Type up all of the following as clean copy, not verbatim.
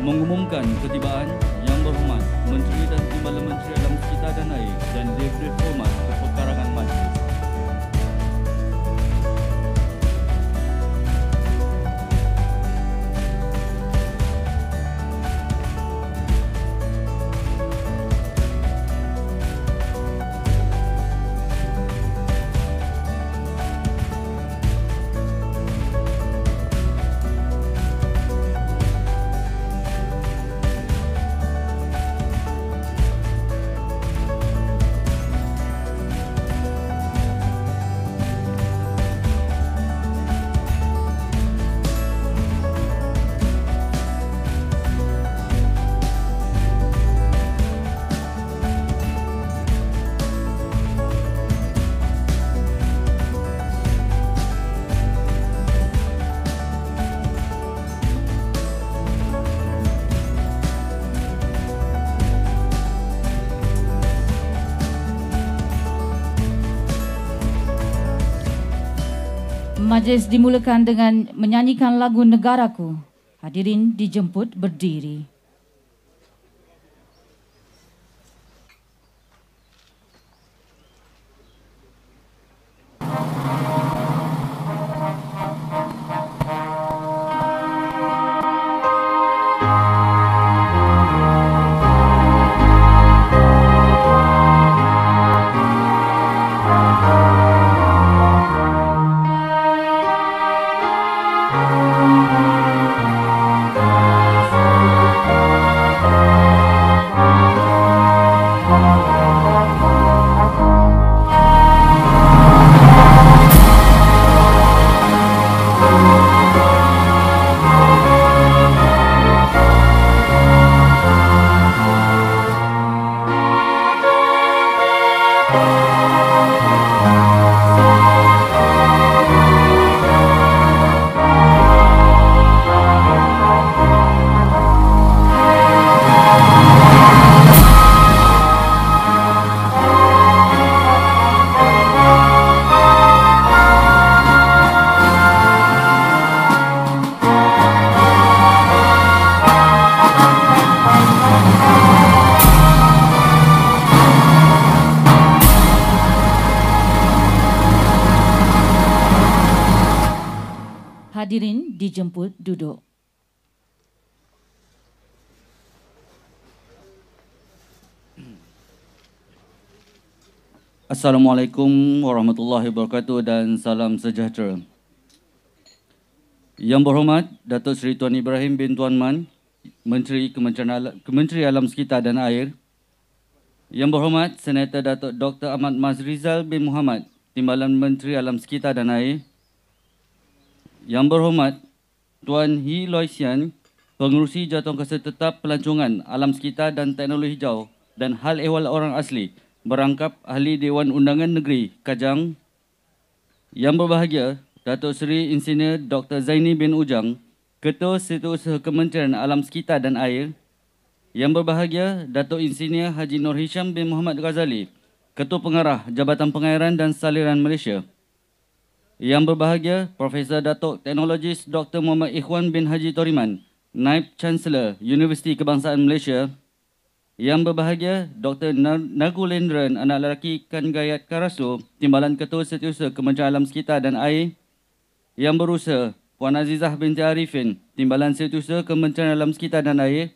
mengumumkan ketibaan Yang Berhormat Menteri dan Timbalan Menteri Alam Sekitar dan Air dan diberi hormat ke pekarangan majlis. Majlis dimulakan dengan menyanyikan lagu Negaraku. Hadirin dijemput berdiri. Hadirin dijemput duduk. Assalamualaikum warahmatullahi wabarakatuh dan salam sejahtera. Yang Berhormat Datuk Seri Tuan Ibrahim bin Tuan Man, Menteri Kementerian Alam Sekitar dan Air. Yang Berhormat Senator Datuk Dr. Ahmad Mazrizal bin Muhammad, Timbalan Menteri Alam Sekitar dan Air. Yang Berhormat Tuan Hee Loy Sian, Pengerusi Jawatan Kuasa Tetap Pelancongan Alam Sekitar dan Teknologi Hijau dan Hal Ehwal Orang Asli, berangkap Ahli Dewan Undangan Negeri Kajang. Yang berbahagia Datuk Seri Insinyur Dr. Zaini bin Ujang, Ketua Setiausaha Kementerian Alam Sekitar dan Air. Yang berbahagia Datuk Insinyur Haji Nur Hisham bin Muhammad Ghazali, Ketua Pengarah Jabatan Pengairan dan Saliran Malaysia. Yang berbahagia Profesor Datuk Teknologis Dr. Muhammad Ikhwan bin Haji Toriman, Naib Chancellor Universiti Kebangsaan Malaysia. Yang berbahagia Dr. Nagulendran Anak Lelaki Kan Gayat Karasu, Timbalan Ketua Setiausaha Kementerian Alam Sekitar dan Air. Yang berusaha Puan Azizah binti Arifin, Timbalan Setiausaha Kementerian Alam Sekitar dan Air.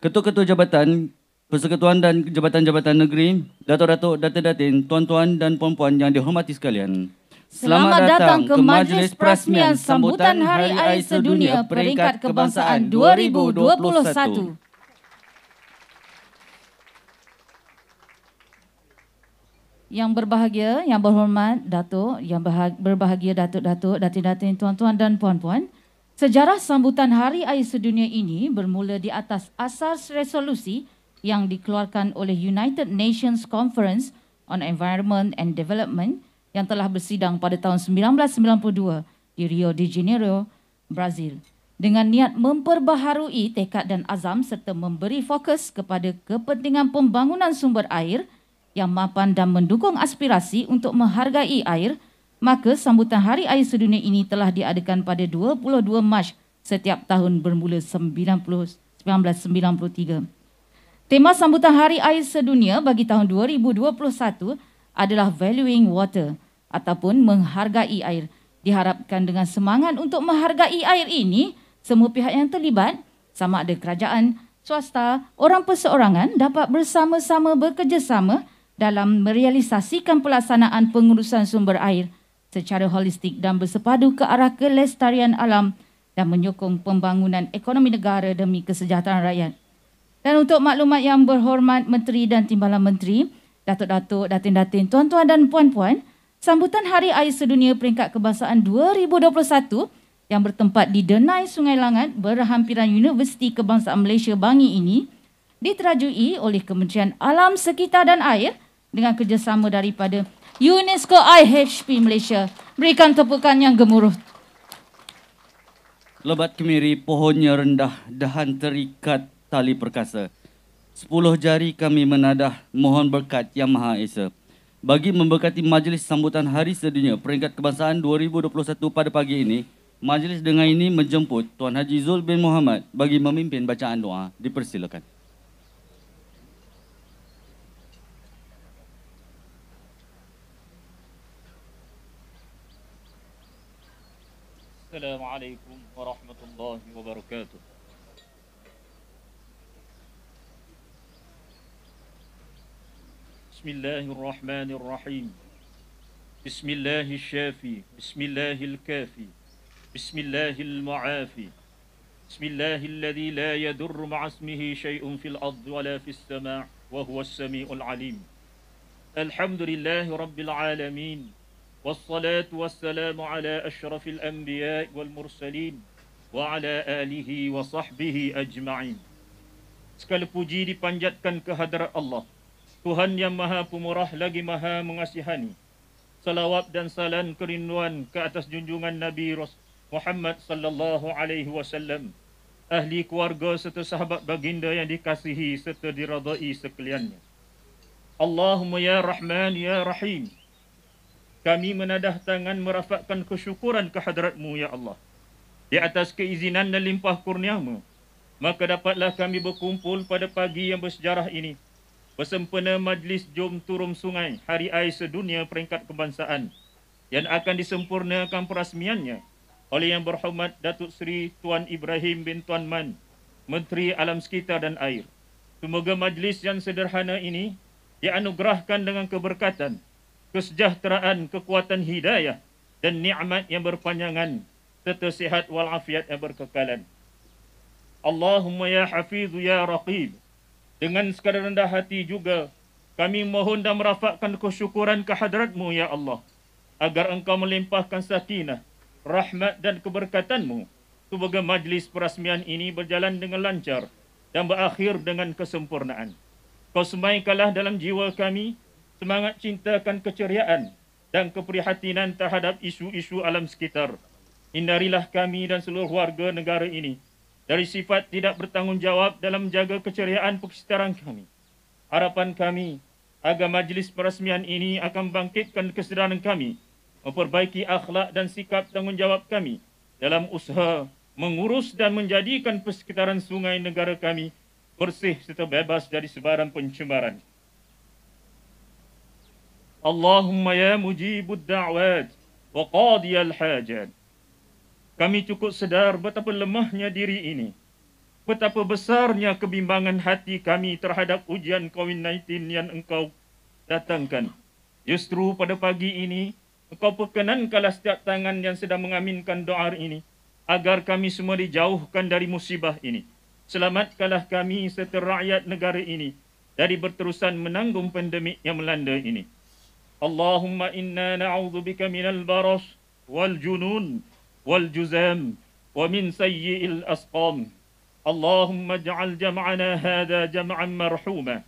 Ketua-ketua jabatan, persekutuan dan jabatan-jabatan negeri, datuk-datuk, datin-datin, tuan-tuan dan puan-puan yang dihormati sekalian. Selamat datang ke Majlis Perasmian Sambutan Hari Air Sedunia Peringkat Kebangsaan 2021. Yang berbahagia, yang berhormat Datuk, yang berbahagia Datuk-datuk, datin-datin, tuan-tuan dan puan-puan, sejarah sambutan Hari Air Sedunia ini bermula di atas asas resolusi yang dikeluarkan oleh United Nations Conference on Environment and Development yang telah bersidang pada tahun 1992 di Rio de Janeiro, Brazil, dengan niat memperbaharui tekad dan azam serta memberi fokus kepada kepentingan pembangunan sumber air yang mapan dan mendukung aspirasi untuk menghargai air, maka sambutan Hari Air Sedunia ini telah diadakan pada 22 Mac setiap tahun bermula 1992 1993. Tema sambutan Hari Air Sedunia bagi tahun 2021 adalah Valuing Water ataupun menghargai air. Diharapkan dengan semangat untuk menghargai air ini, semua pihak yang terlibat, sama ada kerajaan, swasta, orang perseorangan dapat bersama-sama bekerjasama dalam merealisasikan pelaksanaan pengurusan sumber air secara holistik dan bersepadu ke arah kelestarian alam dan menyokong pembangunan ekonomi negara demi kesejahteraan rakyat. Dan untuk maklumat yang berhormat Menteri dan Timbalan Menteri, Datuk-Datuk, Datin-Datin, Tuan-Tuan dan Puan-Puan, sambutan Hari Air Sedunia Peringkat Kebangsaan 2021 yang bertempat di Denai Sungai Langat berhampiran Universiti Kebangsaan Malaysia Bangi ini diterajui oleh Kementerian Alam Sekitar dan Air dengan kerjasama daripada UNESCO IHP Malaysia. Berikan tepukan yang gemuruh. Lebat kemiri pohonnya rendah, dahan terikat tali perkasa. 10 jari kami menadah mohon berkat Yang Maha Esa. Bagi memberkati majlis sambutan Hari Sedunia Peringkat Kebangsaan 2021 pada pagi ini, majlis dengan ini menjemput Tuan Haji Zul bin Muhammad bagi memimpin bacaan doa. Dipersilakan. Assalamualaikum warahmatullahi wabarakatuh. Bismillahirrahmanirrahim. Bismillahirrahmanirrahim. Bismillahirrahmanirrahim. Bismillahirrahmanirrahim. Bismillahilladzi la yadurru ma'asmihi syai'un fil ardi wala fis sama' wa huwas sami'ul alim. Alhamdulillahi rabbil alamin. Wassalatu wassalamu ala asyrafil anbiya wal mursalin wa ala alihi wa sahbihi ajma'in. Segala puji dipanjatkan kehadrat Allah, Tuhan yang Maha Pemurah lagi Maha Mengasihani. Salawat dan salam kerinduan ke atas junjungan Nabi Muhammad sallallahu alaihi wasallam, ahli keluarga serta sahabat baginda yang dikasihi serta diradai sekaliannya. Allahumma ya Rahman ya Rahim. Kami menadah tangan merafakkan kesyukuran kehadrat-Mu ya Allah. Di atas keizinan dan limpah kurnia-Mu, maka dapatlah kami berkumpul pada pagi yang bersejarah ini bersempena majlis Jom Turun Sungai Hari Air Sedunia Peringkat Kebangsaan yang akan disempurnakan perasmiannya oleh Yang Berhormat Datuk Seri Tuan Ibrahim bin Tuan Man, Menteri Alam Sekitar dan Air. Semoga majlis yang sederhana ini dianugerahkan dengan keberkatan, kesejahteraan, kekuatan hidayah dan nikmat yang berpanjangan serta sihat walafiat yang berkekalan. Allahumma ya Hafiz ya Raqib. Dengan sekadar rendah hati juga kami mohon dan merafakkan kesyukuran kehadrat-Mu ya Allah, agar Engkau melimpahkan sakinah, rahmat dan keberkatan-Mu semoga majlis perasmian ini berjalan dengan lancar dan berakhir dengan kesempurnaan. Kau semaikanlah dalam jiwa kami semangat cintakan keceriaan dan keprihatinan terhadap isu-isu alam sekitar. Hindarilah kami dan seluruh warga negara ini dari sifat tidak bertanggungjawab dalam menjaga keceriaan persekitaran kami. Harapan kami agar majlis perasmian ini akan bangkitkan kesedaran kami, memperbaiki akhlak dan sikap tanggungjawab kami dalam usaha mengurus dan menjadikan persekitaran sungai negara kami bersih serta bebas dari sebaran pencemaran. Allahumma ya mujibud da'wat wa qadiyal hajat. Kami cukup sedar betapa lemahnya diri ini, betapa besarnya kebimbangan hati kami terhadap ujian COVID-19 yang Engkau datangkan. Justru pada pagi ini, Engkau perkenankanlah setiap tangan yang sedang mengaminkan doa ini, agar kami semua dijauhkan dari musibah ini. Selamatkanlah kami serta rakyat negara ini dari berterusan menanggung pandemik yang melanda ini. Allahumma inna na'udzubika minal baras wal junun wal juzam wa min sayyi'il asqam. Allahumma ij'al jam'ana hadha jam'an marhuma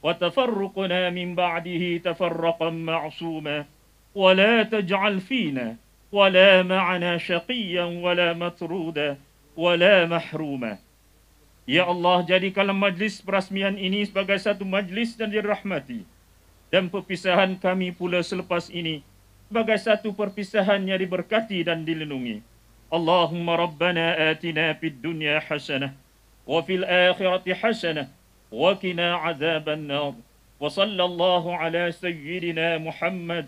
wa tafarruqna min ba'dihi tafarraqan ma'suma wa la taj'al fina wa la ma'ana shaqiyan wa la matruda wa la mahruma. Ya Allah, jadikanlah majlis perasmian ini sebagai satu majlis yang dirahmati, dan perpisahan kami pula selepas ini sebagai satu perpisahan yang diberkati dan dilindungi. Allahumma rabbana atina fid dunya hasanah وفي الآخرة حسنة وقنا عذاب النار وصلى الله على سيدنا محمد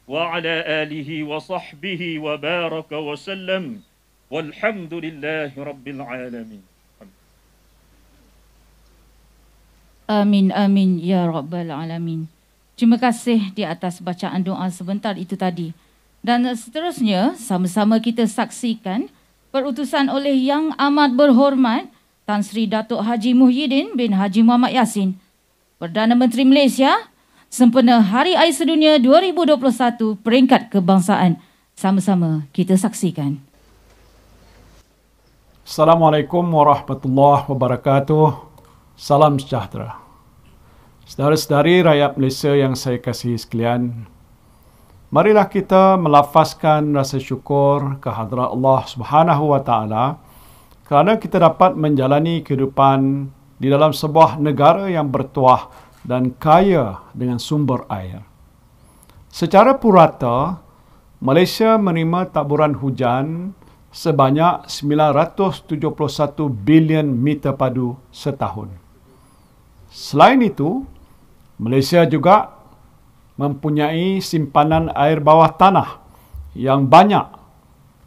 وعلى آله وصحبه وبارك وسلم والحمد لله رب العالمين. Amin, amin, ya Rabbal Alamin. Terima kasih di atas bacaan doa sebentar itu tadi. Dan seterusnya, sama-sama kita saksikan perutusan oleh Yang Amat Berhormat Tan Sri Datuk Haji Muhyiddin bin Haji Muhammad Yassin, Perdana Menteri Malaysia, sempena Hari Air Sedunia 2021 peringkat kebangsaan. Sama-sama kita saksikan. Assalamualaikum warahmatullahi wabarakatuh. Salam sejahtera. Saudara-saudari rakyat Malaysia yang saya kasihi sekalian, marilah kita melafazkan rasa syukur kehadrat Allah Subhanahu wa taala kerana kita dapat menjalani kehidupan di dalam sebuah negara yang bertuah dan kaya dengan sumber air. Secara purata, Malaysia menerima taburan hujan sebanyak 971 bilion meter padu setahun. Selain itu, Malaysia juga mempunyai simpanan air bawah tanah yang banyak,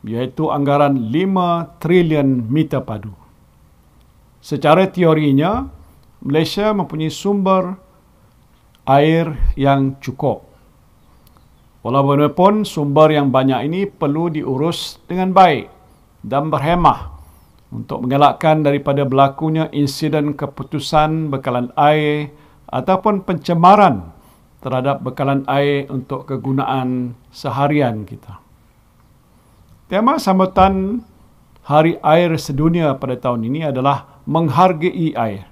iaitu anggaran 5 trilion meter padu. Secara teorinya, Malaysia mempunyai sumber air yang cukup. Walaupun sumber yang banyak ini perlu diurus dengan baik dan berhemah untuk mengelakkan daripada berlakunya insiden keputusan bekalan air ataupun pencemaran terhadap bekalan air untuk kegunaan seharian kita. Tema sambutan Hari Air Sedunia pada tahun ini adalah menghargai air.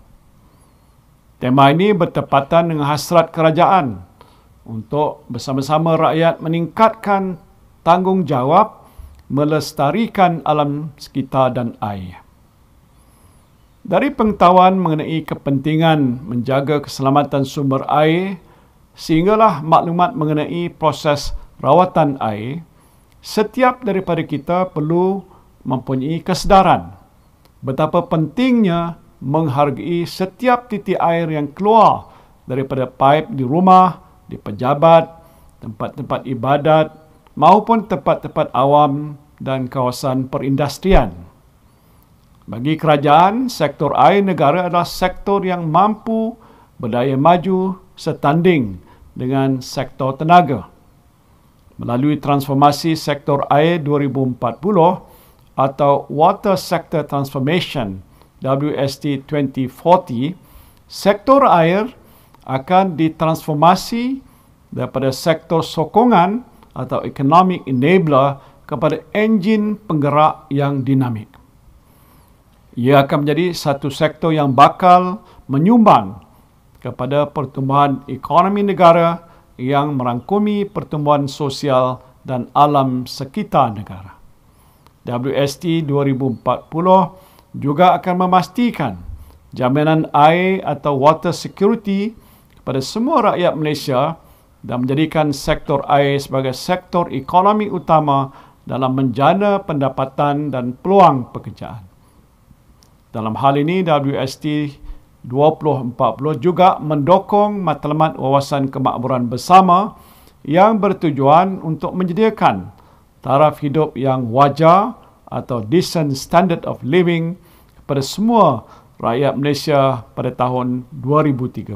Tema ini bertepatan dengan hasrat kerajaan untuk bersama-sama rakyat meningkatkan tanggungjawab melestarikan alam sekitar dan air. Dari pengetahuan mengenai kepentingan menjaga keselamatan sumber air sehinggalah maklumat mengenai proses rawatan air, setiap daripada kita perlu mempunyai kesedaran betapa pentingnya menghargai setiap titik air yang keluar daripada paip di rumah, di pejabat, tempat-tempat ibadat maupun tempat-tempat awam dan kawasan perindustrian. Bagi kerajaan, sektor air negara adalah sektor yang mampu berdaya maju setanding dengan sektor tenaga. Melalui transformasi sektor air 2040 atau Water Sector Transformation WST 2040, sektor air akan ditransformasi daripada sektor sokongan atau economic enabler kepada enjin penggerak yang dinamik. Ia akan menjadi satu sektor yang bakal menyumbang kepada pertumbuhan ekonomi negara yang merangkumi pertumbuhan sosial dan alam sekitar negara. WST 2040 juga akan memastikan jaminan air atau water security kepada semua rakyat Malaysia dan menjadikan sektor air sebagai sektor ekonomi utama dalam menjana pendapatan dan peluang pekerjaan. Dalam hal ini, WST 2040 juga mendukung matlamat wawasan kemakmuran bersama yang bertujuan untuk menyediakan taraf hidup yang wajar atau decent standard of living kepada semua rakyat Malaysia pada tahun 2030.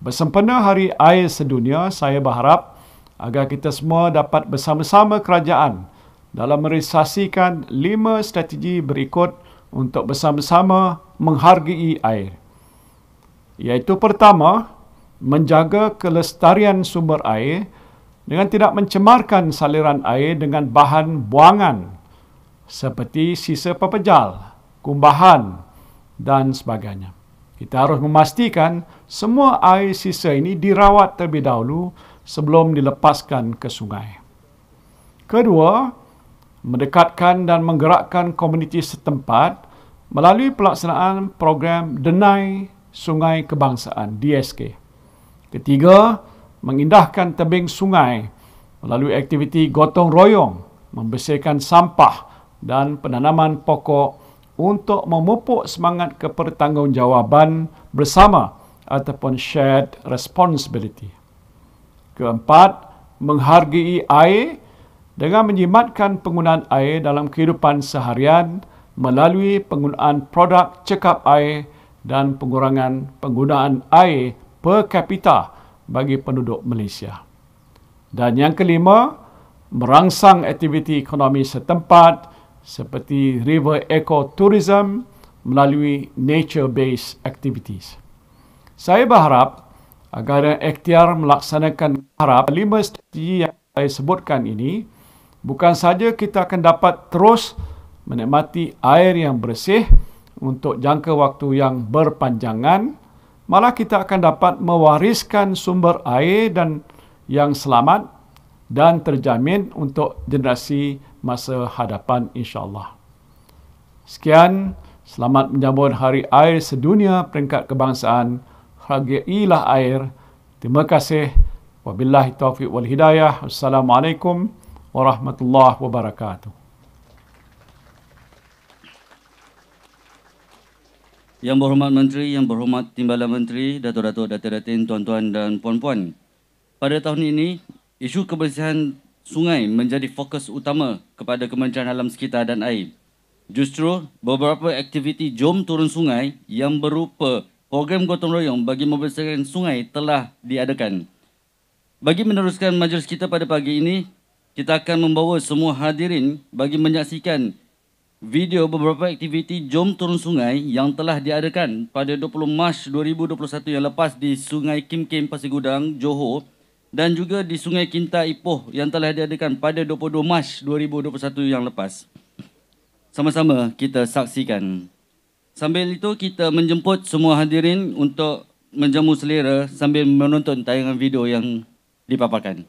Bersempena Hari Air Sedunia, saya berharap agar kita semua dapat bersama-sama kerajaan dalam merealisasikan 5 strategi berikut untuk bersama-sama menghargai air. Iaitu pertama, menjaga kelestarian sumber air dengan tidak mencemarkan saliran air dengan bahan buangan seperti sisa pepejal, kumbahan dan sebagainya. Kita harus memastikan semua air sisa ini dirawat terlebih dahulu sebelum dilepaskan ke sungai. Kedua, mendekatkan dan menggerakkan komuniti setempat melalui pelaksanaan program Denai Sungai Kebangsaan DSK. Ketiga, mengindahkan tebing sungai melalui aktiviti gotong royong, membersihkan sampah dan penanaman pokok untuk memupuk semangat kepertanggungjawaban bersama ataupun shared responsibility. Keempat, menghargai air dengan menjimatkan penggunaan air dalam kehidupan seharian melalui penggunaan produk cekap air dan pengurangan penggunaan air per kapita bagi penduduk Malaysia. Dan yang kelima, merangsang aktiviti ekonomi setempat seperti river ecotourism melalui nature-based activities. Saya berharap agar ikhtiar melaksanakan 5 strategi yang saya sebutkan ini, bukan saja kita akan dapat terus menikmati air yang bersih untuk jangka waktu yang berpanjangan, malah kita akan dapat mewariskan sumber air dan yang selamat dan terjamin untuk generasi masa hadapan insya-Allah. Sekian, selamat menyambut Hari Air Sedunia peringkat kebangsaan. Hargailah air. Terima kasih. Wabillahi taufiq wal hidayah. Assalamualaikum warahmatullahi wabarakatuh. Yang berhormat Menteri, Yang berhormat Timbalan Menteri, Datuk-Datuk, Datin-Datin, Tuan-Tuan dan Puan-Puan. Pada tahun ini, isu kebersihan sungai menjadi fokus utama kepada Kementerian Alam Sekitar dan Air. Justru, beberapa aktiviti Jom Turun Sungai yang berupa program gotong royong bagi membersihkan sungai telah diadakan. Bagi meneruskan majlis kita pada pagi ini, kita akan membawa semua hadirin bagi menyaksikan video beberapa aktiviti Jom Turun Sungai yang telah diadakan pada 20 Mac 2021 yang lepas di Sungai Kim Kim, Pasir Gudang, Johor, dan juga di Sungai Kinta, Ipoh yang telah diadakan pada 22 Mac 2021 yang lepas. Sama-sama kita saksikan. Sambil itu kita menjemput semua hadirin untuk menjamu selera sambil menonton tayangan video yang dipaparkan.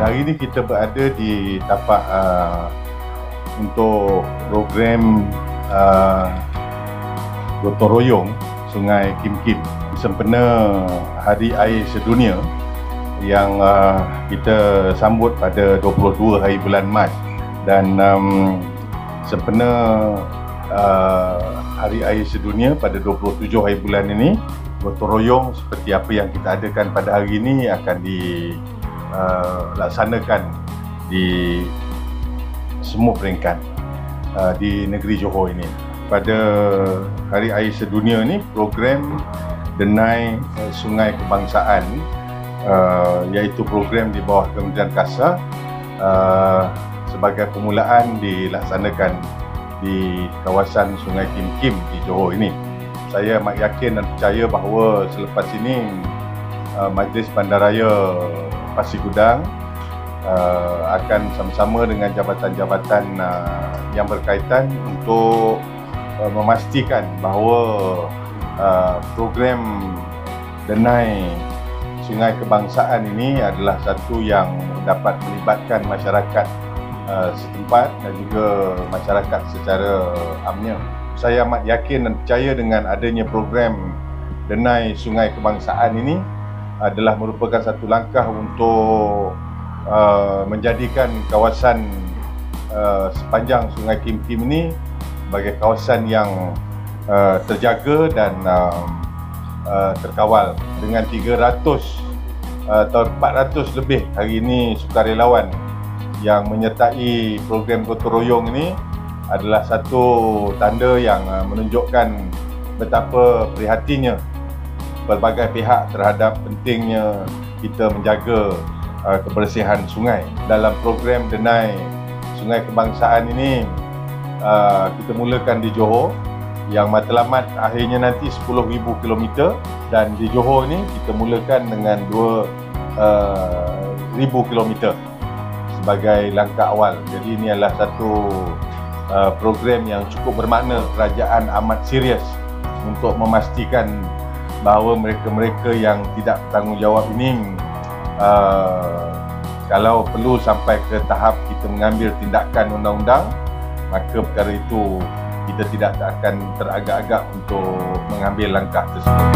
Hari ini kita berada di tapak untuk program gotong royong Sungai Kim Kim sempena Hari Air Sedunia yang kita sambut pada 22 hari bulan Mac, dan sempena Hari Air Sedunia pada 27 hari bulan ini, gotong royong seperti apa yang kita adakan pada hari ini akan dilaksanakan di semua peringkat di negeri Johor ini. Pada Hari Air Sedunia ini, program Denai Sungai Kebangsaan iaitu program di bawah Kementerian Kasar sebagai permulaan dilaksanakan di kawasan Sungai Kim Kim di Johor ini. Saya amat yakin dan percaya bahawa selepas ini Majlis Bandaraya Pasir Gudang akan sama-sama dengan jabatan-jabatan yang berkaitan untuk memastikan bahawa program Denai Sungai Kebangsaan ini adalah satu yang dapat melibatkan masyarakat setempat dan juga masyarakat secara amnya. Saya amat yakin dan percaya dengan adanya program Denai Sungai Kebangsaan ini adalah merupakan satu langkah untuk menjadikan kawasan sepanjang Sungai Kim Kim ini sebagai kawasan yang terjaga dan terkawal dengan 300 atau 400 lebih hari ini sukarelawan yang menyertai program gotong royong ini adalah satu tanda yang menunjukkan betapa prihatinnya pelbagai pihak terhadap pentingnya kita menjaga kebersihan sungai. Dalam program Denai Sungai Kebangsaan ini kita mulakan di Johor yang matlamat akhirnya nanti 10,000 km, dan di Johor ini kita mulakan dengan 2,000 km sebagai langkah awal. Jadi ini adalah satu program yang cukup bermakna. Kerajaan amat serius untuk memastikan bahawa mereka-mereka yang tidak bertanggungjawab ini kalau perlu sampai ke tahap kita mengambil tindakan undang-undang, maka perkara itu kita tidak akan teragak-agak untuk mengambil langkah tersebut.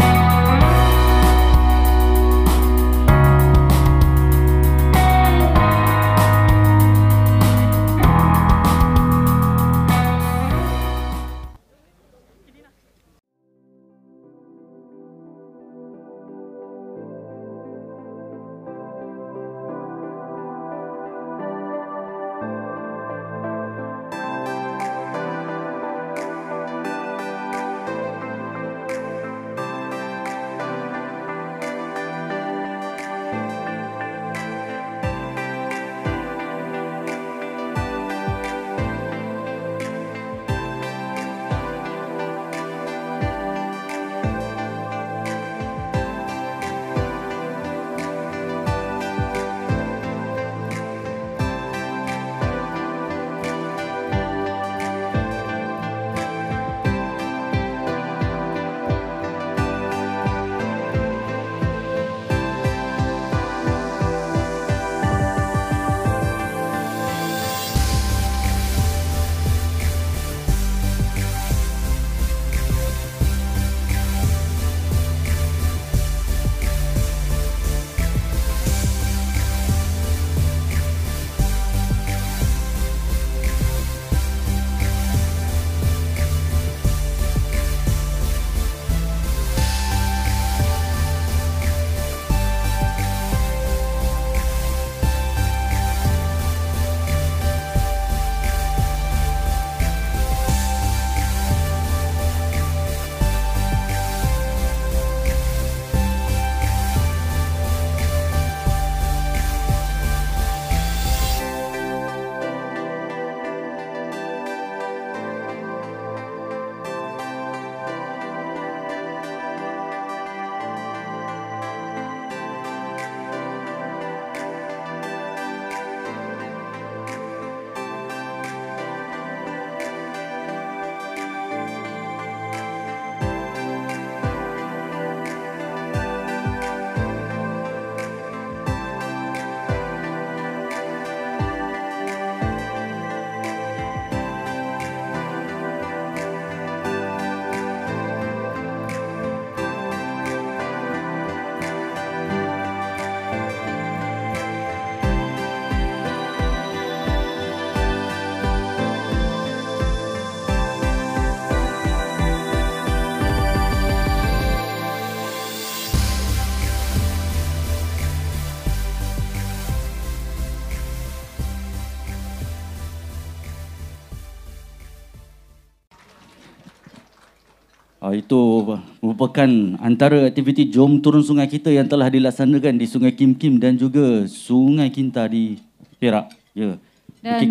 Itu merupakan antara aktiviti Jom Turun Sungai kita yang telah dilaksanakan di Sungai Kim Kim dan juga Sungai Kinta di Perak. Ya. Dan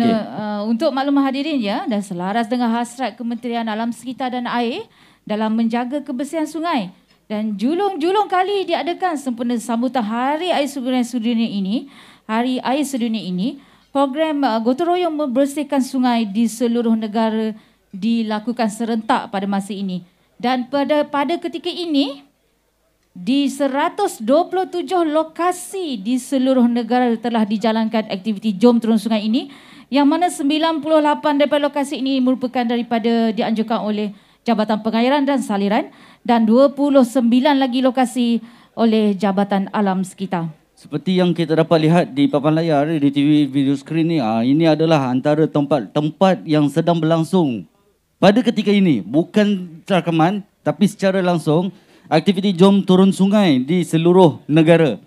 untuk maklum hadirin ya, dan selaras dengan hasrat Kementerian Alam Sekitar dan Air dalam menjaga kebersihan sungai dan julung-julung kali diadakan sempena sambutan Hari Air Sedunia ini, Hari Air Sedunia ini, program gotong royong membersihkan sungai di seluruh negara dilakukan serentak pada masa ini. Dan pada ketika ini, di 127 lokasi di seluruh negara telah dijalankan aktiviti Jom Turun Sungai ini, yang mana 98 daripada lokasi ini merupakan daripada dianjurkan oleh Jabatan Pengairan dan Saliran dan 29 lagi lokasi oleh Jabatan Alam Sekitar. Seperti yang kita dapat lihat di papan layar di TV video screen ni, ini adalah antara tempat-tempat yang sedang berlangsung pada ketika ini, bukan rakaman tapi secara langsung aktiviti Jom Turun Sungai di seluruh negara.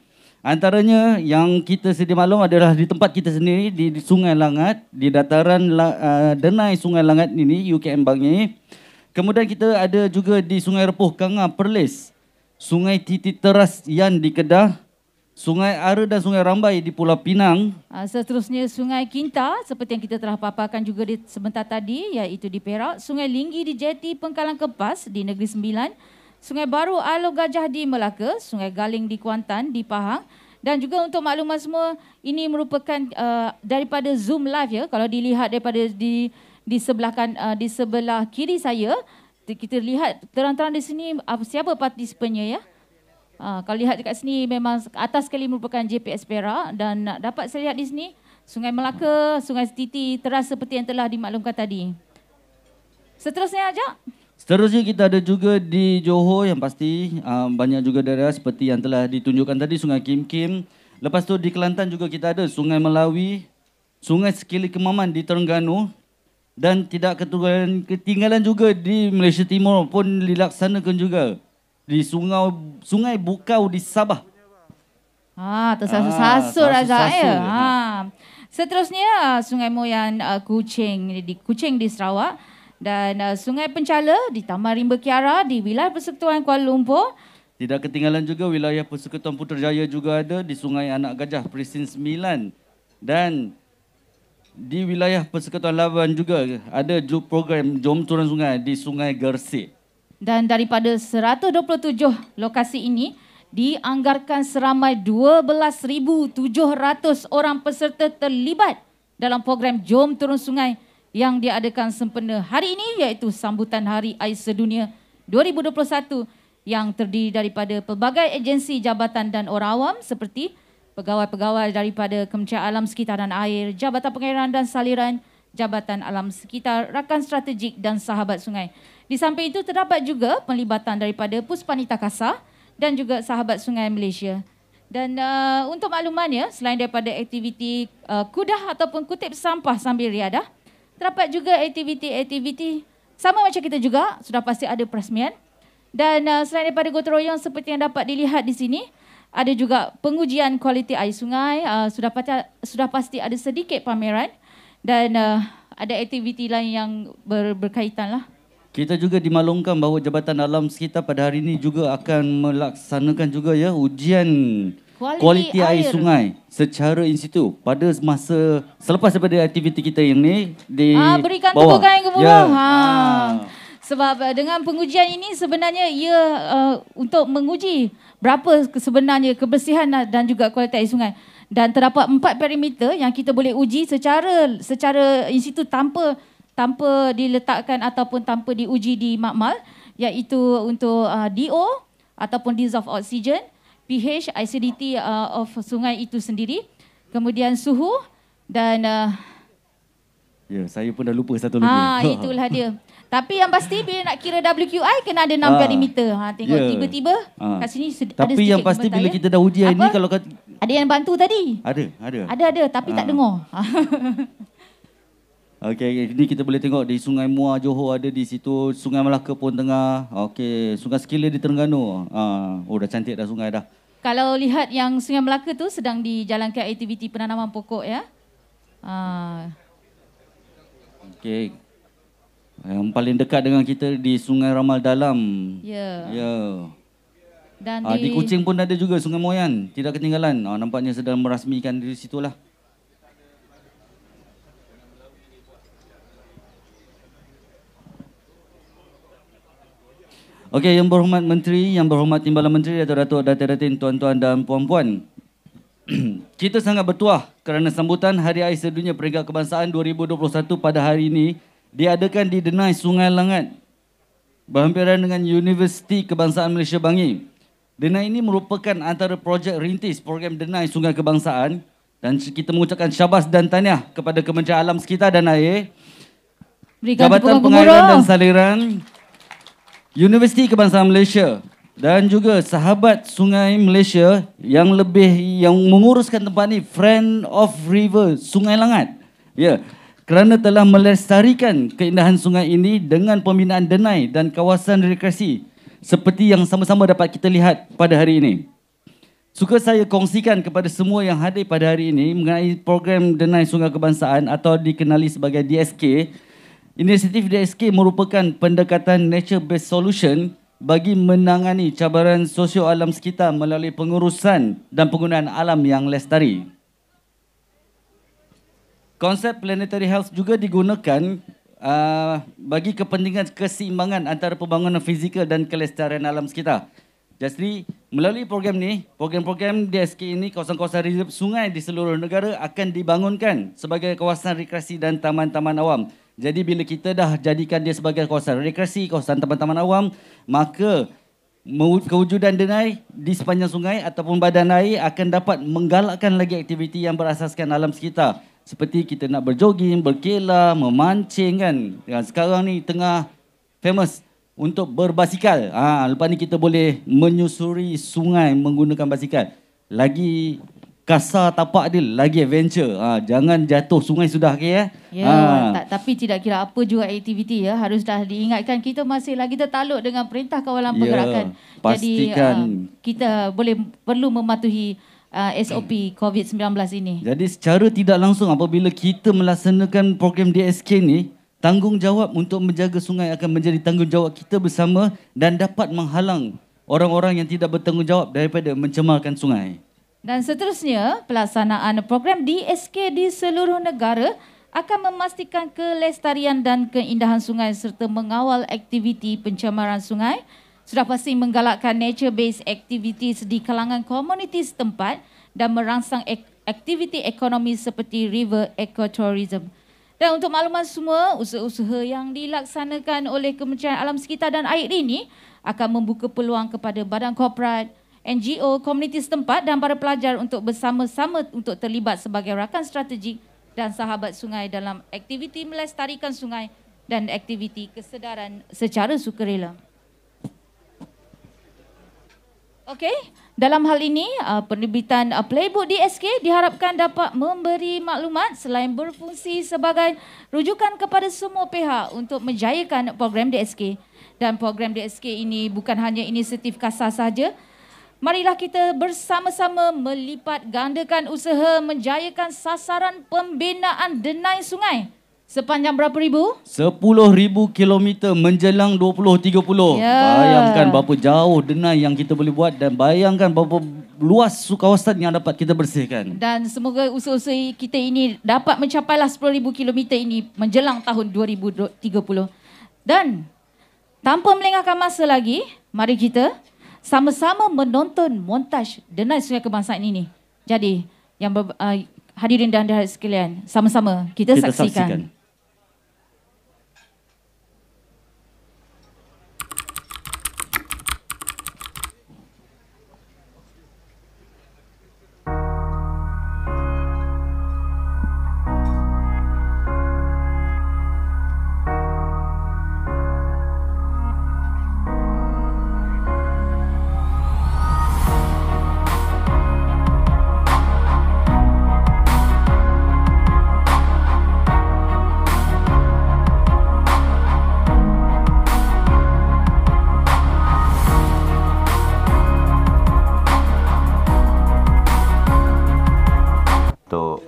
Antaranya yang kita sedia maklum adalah di tempat kita sendiri di Sungai Langat, di dataran Denai Sungai Langat ini, UKM Bangi. Kemudian kita ada juga di Sungai Repuh Kanga Perlis, Sungai Titi Teras Yan di Kedah, Sungai Ara dan Sungai Rambai di Pulau Pinang. Seterusnya Sungai Kinta seperti yang kita telah paparkan juga sebentar tadi, iaitu di Perak. Sungai Linggi di Jeti Pengkalan Kepas di Negeri Sembilan. Sungai Baru Alo Gajah di Melaka. Sungai Galing di Kuantan di Pahang. Dan juga untuk makluman semua, ini merupakan daripada Zoom live ya. Kalau dilihat daripada di sebelah kiri saya, kita lihat terang-terang di sini siapa partisipannya ya. Kalau lihat dekat sini memang atas sekali merupakan JPS Perak dan dapat saya lihat di sini Sungai Melaka, Sungai Setiti terasa seperti yang telah dimaklumkan tadi. Seterusnya Ajak. Seterusnya kita ada juga di Johor yang pasti banyak juga daerah seperti yang telah ditunjukkan tadi Sungai Kim Kim. Lepas tu di Kelantan juga kita ada Sungai Melawi, Sungai Sekili Kemaman di Terengganu dan tidak ketinggalan juga di Malaysia Timur pun dilaksanakan juga di Sungai Bukau di Sabah. Tersasul-sasul Azhar ya. Seterusnya Sungai Moyan Kuching di Sarawak dan Sungai Penchala di Taman Rimba Kiara di wilayah Persekutuan Kuala Lumpur. Tidak ketinggalan juga wilayah Persekutuan Putrajaya juga ada di Sungai Anak Gajah Presin 9 dan di wilayah Persekutuan Labuan juga ada program Jom Turun Sungai di Sungai Gersik. Dan daripada 127 lokasi ini, dianggarkan seramai 12,700 orang peserta terlibat dalam program Jom Turun Sungai yang diadakan sempena hari ini iaitu sambutan Hari Air Sedunia 2021 yang terdiri daripada pelbagai agensi jabatan dan orang awam seperti pegawai-pegawai daripada Kementerian Alam Sekitar dan Air, Jabatan Pengairan dan Saliran, Jabatan Alam Sekitar, Rakan Strategik dan Sahabat Sungai. Di samping itu terdapat juga penlibatan daripada Puspanita Kasar dan juga Sahabat Sungai Malaysia. Dan untuk maklumannya, selain daripada aktiviti kudah ataupun kutip sampah sambil riadah, terdapat juga aktiviti-aktiviti sama macam kita juga, sudah pasti ada perasmian. Dan selain daripada gotong royong seperti yang dapat dilihat di sini, ada juga pengujian kualiti air sungai, sudah pasti ada sedikit pameran dan ada aktiviti lain yang berkaitan lah. Kita juga dimaklumkan bahawa Jabatan Alam Sekitar pada hari ini juga akan melaksanakan juga ya ujian kualiti air sungai secara institu pada masa selepas daripada aktiviti kita ini di berikan bawah. tepukan yang gemuruh. Sebab dengan pengujian ini sebenarnya ia untuk menguji berapa sebenarnya kebersihan dan juga kualiti air sungai. Dan terdapat 4 parameter yang kita boleh uji secara institut tanpa diletakkan ataupun tanpa diuji di makmal, iaitu untuk DO ataupun dissolved oxygen, pH, acidity of sungai itu sendiri, kemudian suhu dan ya, saya pun dah lupa satu lagi. Itulah dia. Tapi yang pasti bila nak kira WQI kena ada 6 parameter. Tengok tiba-tiba kat sini ada tapi sedikit yang pasti gemetar, bila kita dah uji ini kalau ada yang bantu tadi? Ada tapi tak dengar. Okey, ini kita boleh tengok di Sungai Muar Johor ada di situ, Sungai Melaka pun tengah. Okey, Sungai Sekila di Terengganu. Dah cantik dah sungai dah. Kalau lihat yang Sungai Melaka tu sedang dijalankan aktiviti penanaman pokok ya. Okey. Yang paling dekat dengan kita di Sungai Ramal Dalam. Ya. Dan di Kuching pun ada juga Sungai Moyan. Tidak ketinggalan. Nampaknya sedang merasmikan di situlah. Okey, yang berhormat Menteri, yang berhormat Timbalan Menteri, Datuk-Datuk, Datin-Datin, Tuan-Tuan dan Puan-Puan. Kita sangat bertuah kerana sambutan Hari Air Sedunia Peringkat Kebangsaan 2021 pada hari ini diadakan di Denai Sungai Langat berhampiran dengan Universiti Kebangsaan Malaysia Bangi. Denai ini merupakan antara projek rintis program Denai Sungai Kebangsaan dan kita mengucapkan syabas dan tahniah kepada Kementerian Alam Sekitar dan Air, Jabatan Pengairan dan Saliran, Universiti Kebangsaan Malaysia dan juga Sahabat Sungai Malaysia yang menguruskan tempat ni, Friend of River Sungai Langat. Ya, kerana telah melestarikan keindahan sungai ini dengan pembinaan denai dan kawasan rekreasi seperti yang sama-sama dapat kita lihat pada hari ini. Suka saya kongsikan kepada semua yang hadir pada hari ini mengenai program Denai Sungai Kebangsaan atau dikenali sebagai DSK. Inisiatif DSK merupakan pendekatan nature-based solution bagi menangani cabaran sosio alam sekitar melalui pengurusan dan penggunaan alam yang lestari. Konsep planetary health juga digunakan bagi kepentingan keseimbangan antara pembangunan fizikal dan kelestarian alam sekitar. Jadi, melalui program ni, program-program DSK ini, kawasan-kawasan reserve sungai di seluruh negara akan dibangunkan sebagai kawasan rekreasi dan taman-taman awam. Jadi bila kita dah jadikan dia sebagai kawasan rekreasi, kawasan taman-taman awam, maka kewujudan denai di sepanjang sungai ataupun badan air akan dapat menggalakkan lagi aktiviti yang berasaskan alam sekitar. Seperti kita nak berjoging, berkelah, memancing kan. Sekarang ni tengah famous untuk berbasikal. Lepas ni kita boleh menyusuri sungai menggunakan basikal. Lagi kasar tapak dia, lagi adventure. Jangan jatuh sungai sudah, okey ya? Tapi tidak kira apa juga aktiviti ya, harus dah diingatkan kita masih lagi tertaluk dengan perintah kawalan pergerakan. Pastikan. Jadi kita perlu mematuhi SOP COVID-19 ini. Jadi secara tidak langsung apabila kita melaksanakan program DSK ni, tanggungjawab untuk menjaga sungai akan menjadi tanggungjawab kita bersama dan dapat menghalang orang-orang yang tidak bertanggungjawab daripada mencemarkan sungai. Dan seterusnya, pelaksanaan program DSK di seluruh negara akan memastikan kelestarian dan keindahan sungai serta mengawal aktiviti pencemaran sungai. Sudah pasti menggalakkan nature-based activities di kalangan komuniti setempat dan merangsang aktiviti ekonomi seperti river ecotourism. Dan untuk makluman semua, usaha-usaha yang dilaksanakan oleh Kementerian Alam Sekitar dan Air ini akan membuka peluang kepada badan korporat, NGO, komuniti setempat dan para pelajar untuk bersama-sama untuk terlibat sebagai rakan strategik dan sahabat sungai dalam aktiviti melestarikan sungai dan aktiviti kesedaran secara sukarela. Okey, dalam hal ini penerbitan Playbook DSK diharapkan dapat memberi maklumat selain berfungsi sebagai rujukan kepada semua pihak untuk menjayakan program DSK. Dan program DSK ini bukan hanya inisiatif kasar sahaja. Marilah kita bersama-sama melipat gandakan usaha menjayakan sasaran pembinaan denai sungai. Sepanjang berapa ribu? 10,000 kilometer menjelang 2030. Bayangkan berapa jauh denai yang kita boleh buat dan bayangkan berapa luas kawasan yang dapat kita bersihkan. Dan semoga usaha-usaha kita ini dapat mencapailah 10,000 kilometer ini menjelang tahun 2030. Dan tanpa melengahkan masa lagi, mari kita sama-sama menonton montaj denai Sungai Kebangsaan ini. Jadi, yang hadirin dan hadirat sekalian, sama-sama kita saksikan.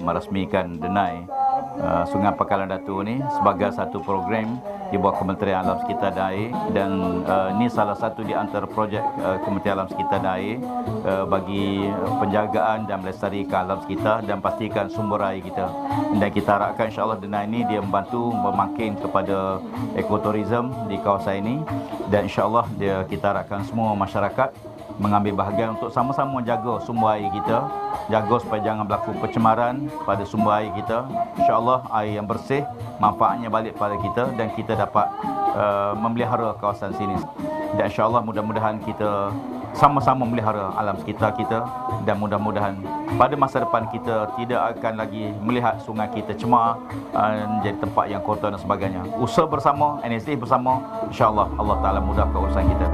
Meresmikan denai Sungai Pakalan Datu ni sebagai satu program di bawah Kementerian Alam Sekitar dan Air, dan ini salah satu di antara projek Kementerian Alam Sekitar dan Air bagi penjagaan dan melestarikan alam sekitar dan pastikan sumber air kita. Dan kita harapkan insya-Allah denai ini dia membantu memakin kepada ekotourism di kawasan ini, dan insya-Allah kita harapkan semua masyarakat mengambil bahagian untuk sama-sama menjaga sumber air kita, jaga supaya jangan berlaku pencemaran pada sumber air kita. InsyaAllah air yang bersih manfaatnya balik pada kita dan kita dapat memelihara kawasan sini. Dan insyaAllah mudah-mudahan kita sama-sama memelihara alam sekitar kita, dan mudah-mudahan pada masa depan kita tidak akan lagi melihat sungai kita cemar, menjadi tempat yang kotor dan sebagainya. Usaha bersama, inisiatif bersama, insyaAllah Allah Ta'ala mudahkan urusan kita.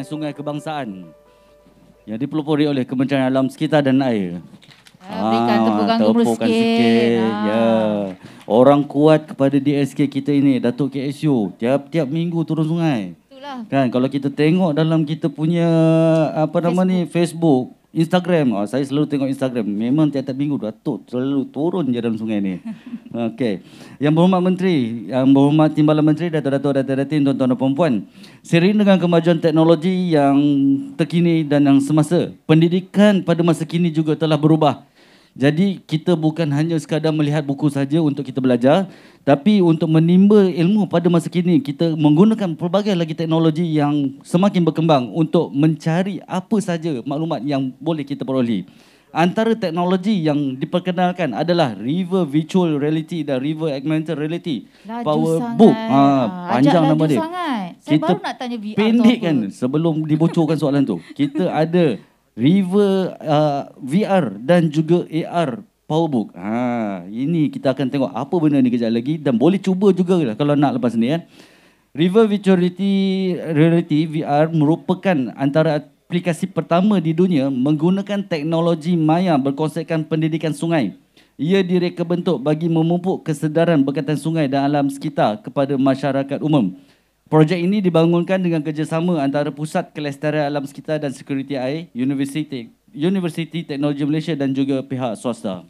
sungai kebangsaan yang dipelopori oleh Kementerian Alam Sekitar dan Air. Berikan tepukan gemuruh sikit. Ya. Orang kuat kepada DSK kita ini, Datuk KSU, tiap-tiap minggu turun sungai. Itulah. Kan kalau kita tengok dalam kita punya Facebook, Instagram, saya selalu tengok Instagram. Memang tiap-tiap minggu Datuk selalu turun je dalam sungai ni. Okey. Yang berhormat Menteri, yang berhormat Timbalan Menteri, Datuk-datuk, Datin, tuan-tuan dan puan-puan. Seiring dengan kemajuan teknologi yang terkini dan yang semasa, pendidikan pada masa kini juga telah berubah. Jadi kita bukan hanya sekadar melihat buku saja untuk kita belajar, tapi untuk menimba ilmu pada masa kini, kita menggunakan pelbagai lagi teknologi yang semakin berkembang untuk mencari apa saja maklumat yang boleh kita peroleh. Antara teknologi yang diperkenalkan adalah River Virtual Reality dan River Augmented Reality. Laju PowerBook. Panjang nama dia. Sangat. Saya baru nak tanya VR pendek tu apa. kan sebelum dibocorkan soalan tu. Kita ada River VR dan juga AR PowerBook. Ini kita akan tengok apa benda ni kejap lagi dan boleh cuba juga lah kalau nak lepas ni kan. River Virtual Reality VR merupakan antara aplikasi pertama di dunia menggunakan teknologi maya berkonsepkan pendidikan sungai. Ia direka bentuk bagi memupuk kesedaran berkaitan sungai dan alam sekitar kepada masyarakat umum. Projek ini dibangunkan dengan kerjasama antara Pusat Kelestarian Alam Sekitar dan Sekuriti Air, Universiti Teknologi Malaysia dan juga pihak swasta.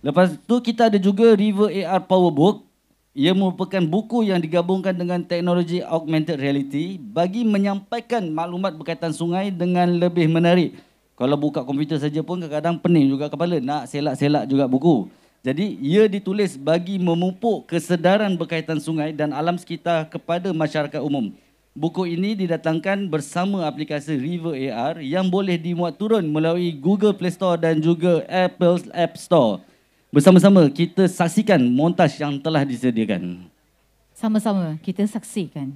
Lepas tu kita ada juga River AR PowerBook. Ia merupakan buku yang digabungkan dengan teknologi augmented reality bagi menyampaikan maklumat berkaitan sungai dengan lebih menarik. Kalau buka komputer saja pun kadang-kadang pening juga kepala, nak selak-selak juga buku. Jadi ia ditulis bagi memupuk kesedaran berkaitan sungai dan alam sekitar kepada masyarakat umum. Buku ini didatangkan bersama aplikasi River AR yang boleh dimuat turun melalui Google Play Store dan juga Apple App Store. Bersama-sama kita saksikan montaj yang telah disediakan. Sama-sama kita saksikan.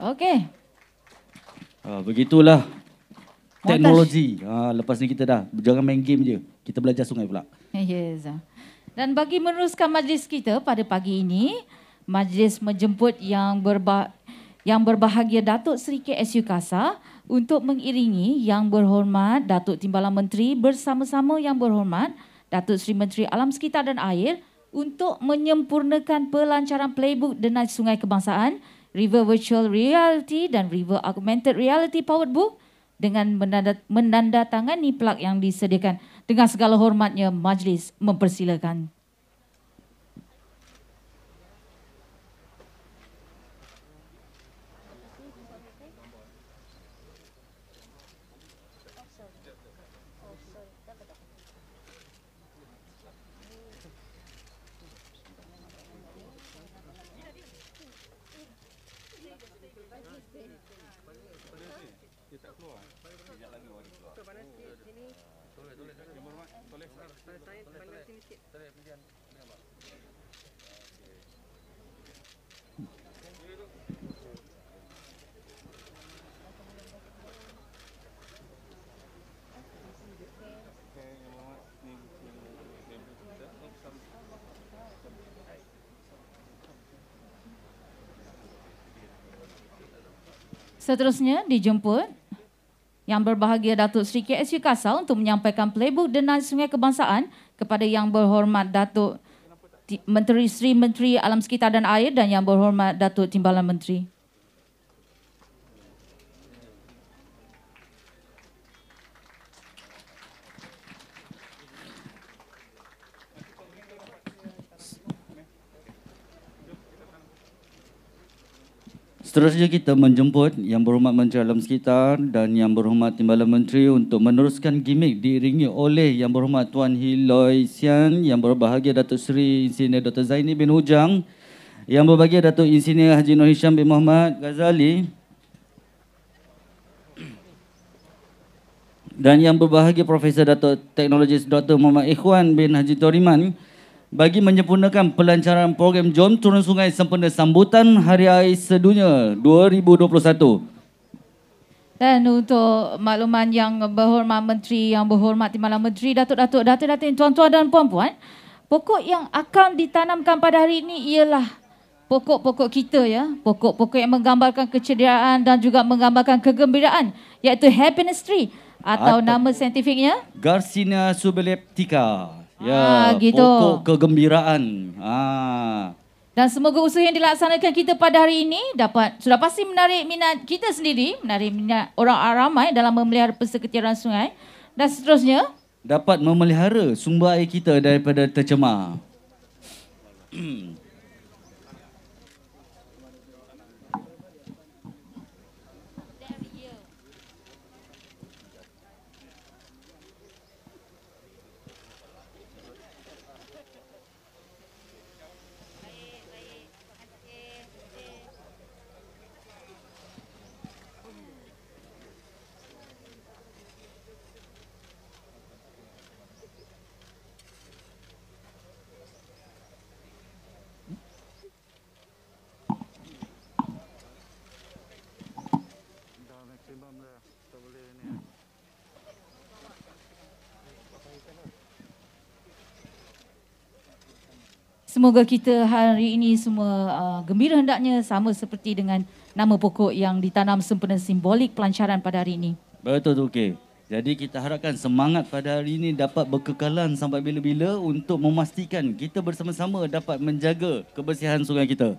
Okey. Begitulah teknologi. Lepas ni kita dah jangan main game je. Kita belajar sungai pula. Yes. Dan bagi meneruskan majlis kita pada pagi ini, majlis menjemput yang berbahagia Datuk Seri KSU Kasar untuk mengiringi Yang Berhormat Datuk Timbalan Menteri bersama-sama Yang Berhormat Datuk Seri Menteri Alam Sekitar dan Air untuk menyempurnakan pelancaran playbook Denai Sungai Kebangsaan, River Virtual Reality dan River Augmented Reality Powered Book dengan menandatangani plak yang disediakan. Dengan segala hormatnya, majlis mempersilakan. Seterusnya dijemput Yang Berbahagia Datuk Seri KSU Kasau untuk menyampaikan playbook Denai Sungai Kebangsaan kepada Yang Berhormat Datuk Menteri Sri Menteri Alam Sekitar dan Air dan Yang Berhormat Datuk Timbalan Menteri. Seterusnya kita menjemput Yang Berhormat Menteri Alam Sekitar dan Yang Berhormat Timbalan Menteri untuk meneruskan gimmick diiringi oleh Yang Berhormat Tuan Hiloy Sian, Yang Berbahagia Datuk Seri Insinyur Dr. Zaini bin Ujang, Yang Berbahagia Datuk Insinyur Haji Nur Hisham bin Muhammad Ghazali dan Yang Berbahagia Profesor Datuk Teknologis Dr. Muhammad Ikhwan bin Haji Toriman bagi menyempurnakan pelancaran program Jom Turun Sungai sempena sambutan Hari Air Sedunia 2021. Dan untuk makluman Yang Berhormat Menteri, Yang Berhormat Timbalan Menteri, Datuk-datuk, datin-datin, tuan-tuan dan puan-puan, pokok yang akan ditanamkan pada hari ini ialah pokok-pokok kita ya, pokok-pokok yang menggambarkan keceriaan dan juga menggambarkan kegembiraan, iaitu happiness tree atau nama saintifiknya Garcinia subeleptica. Ya, gitu. pokok kegembiraan. Dan semoga usaha yang dilaksanakan kita pada hari ini sudah pasti menarik minat kita sendiri, menarik minat orang ramai dalam memelihara persekitaran sungai dan seterusnya dapat memelihara sumber air kita daripada tercemar. semoga kita hari ini semua gembira hendaknya sama seperti dengan nama pokok yang ditanam sempena simbolik pelancaran pada hari ini. Betul tu, okey. Jadi kita harapkan semangat pada hari ini dapat berkekalan sampai bila-bila untuk memastikan kita bersama-sama dapat menjaga kebersihan sungai kita.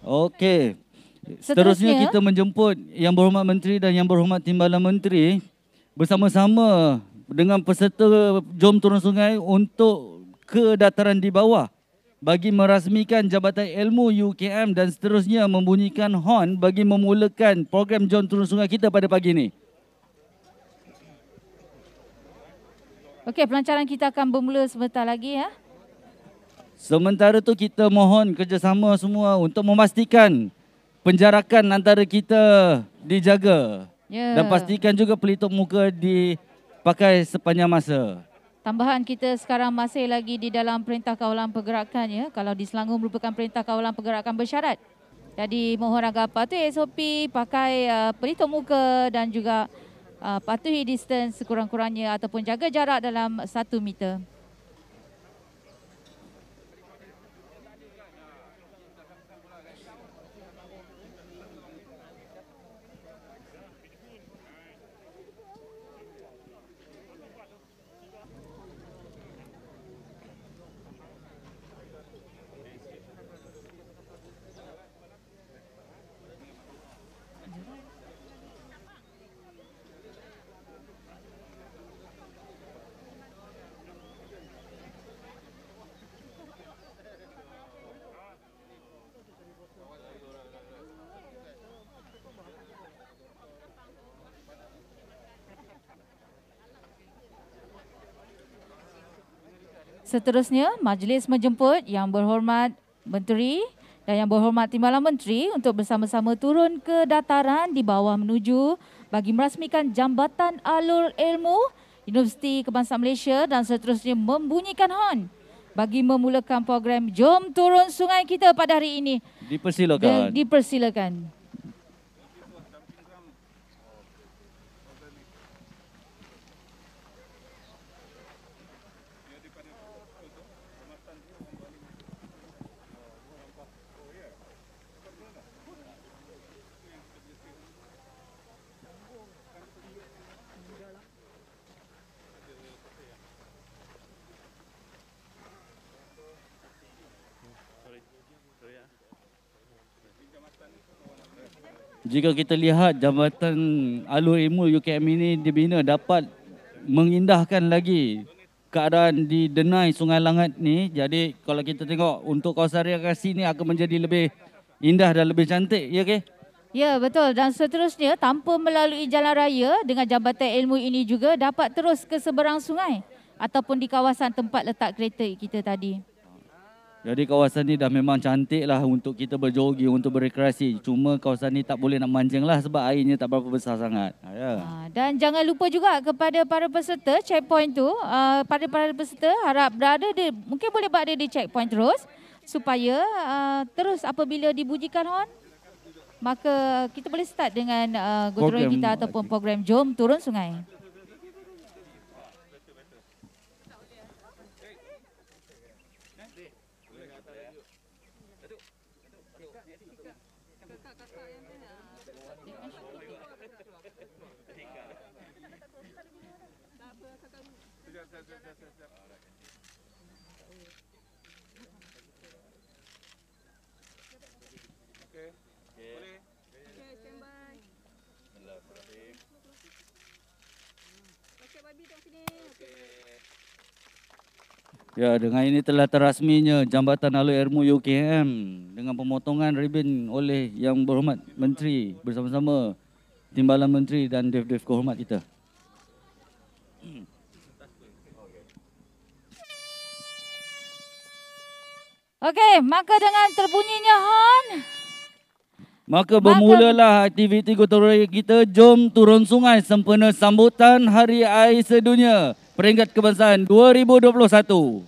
Okey. Seterusnya kita menjemput Yang Berhormat Menteri dan Yang Berhormat Timbalan Menteri bersama-sama dengan peserta Jom Turun Sungai untuk ke dataran di bawah bagi merasmikan Jabatan Ilmu UKM dan seterusnya membunyikan horn bagi memulakan program Jom Turun Sungai kita pada pagi ini. Okey, pelancaran kita akan bermula sebentar lagi ya. Sementara tu kita mohon kerjasama semua untuk memastikan penjarakan antara kita dijaga. Dan pastikan juga pelitup muka dipakai sepanjang masa. Tambahan kita sekarang masih lagi di dalam Perintah Kawalan Pergerakan ya. Kalau di Selangor merupakan Perintah Kawalan Pergerakan bersyarat. Jadi mohon agak patuhi SOP, pakai pelitup muka dan juga patuhi distance sekurang-kurangnya ataupun jaga jarak dalam 1 meter. Seterusnya, majlis menjemput Yang Berhormat Menteri dan Yang Berhormat Timbalan Menteri untuk bersama-sama turun ke dataran di bawah menuju bagi merasmikan Jambatan Alur Ilmu Universiti Kebangsaan Malaysia dan seterusnya membunyikan hon bagi memulakan program Jom Turun Sungai kita pada hari ini. Dipersilakan. Dipersilakan. Jika kita lihat Jambatan Alur Ilmu UKM ini dibina dapat mengindahkan lagi keadaan di denai Sungai Langat ni. Jadi kalau kita tengok untuk kawasan rekreasi ni akan menjadi lebih indah dan lebih cantik, ya ke? Ya, betul. Dan seterusnya tanpa melalui jalan raya dengan Jambatan Ilmu ini juga dapat terus ke seberang sungai ataupun di kawasan tempat letak kereta kita tadi. Jadi kawasan ni dah memang cantik lah untuk kita berjogging, untuk berekreasi. Cuma kawasan ni tak boleh nak mancing lah sebab airnya tak berapa besar sangat. Ya. Dan jangan lupa juga kepada para peserta checkpoint tu, pada para peserta harap berada di, mungkin boleh berada di checkpoint terus supaya terus apabila dibunyikan hon, maka kita boleh start dengan gotong royong kita ataupun program Jom Turun Sungai. Ya, dengan ini telah terasminya Jambatan Alur Ilmu UKM dengan pemotongan ribin oleh Yang Berhormat Menteri bersama-sama Timbalan Menteri dan Dev-Dev kehormat kita. Okey, maka dengan terbunyinya hon, maka bermulalah aktiviti gotong royong kita Jom Turun Sungai sempena sambutan Hari Air Sedunia Peringkat Kebangsaan 2021.